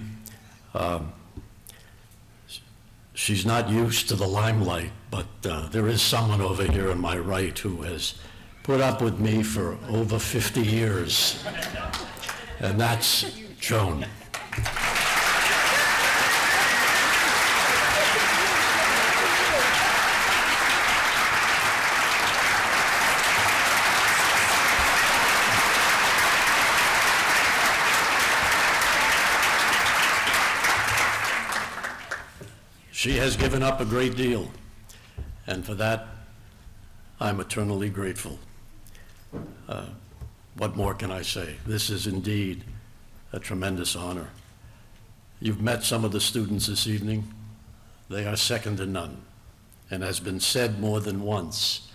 she's not used to the limelight, but there is someone over here on my right who has put up with me for over 50 years, and that's Joan. She has given up a great deal, and for that, I'm eternally grateful. What more can I say? This is indeed a tremendous honor. You've met some of the students this evening. They are second to none, and has been said more than once,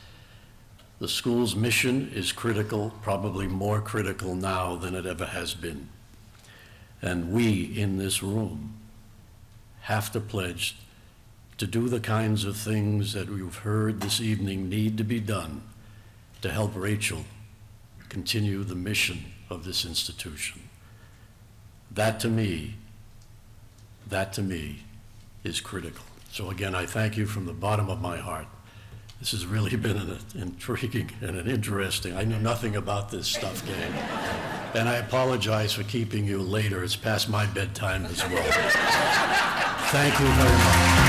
the school's mission is critical, probably more critical now than it ever has been. And we in this room have to pledge to do the kinds of things that we've heard this evening need to be done to help Rachel continue the mission of this institution. That to me is critical. So again, I thank you from the bottom of my heart. This has really been an intriguing and an interesting, I knew nothing about this stuff game. And I apologize for keeping you later. It's past my bedtime as well. Thank you very much.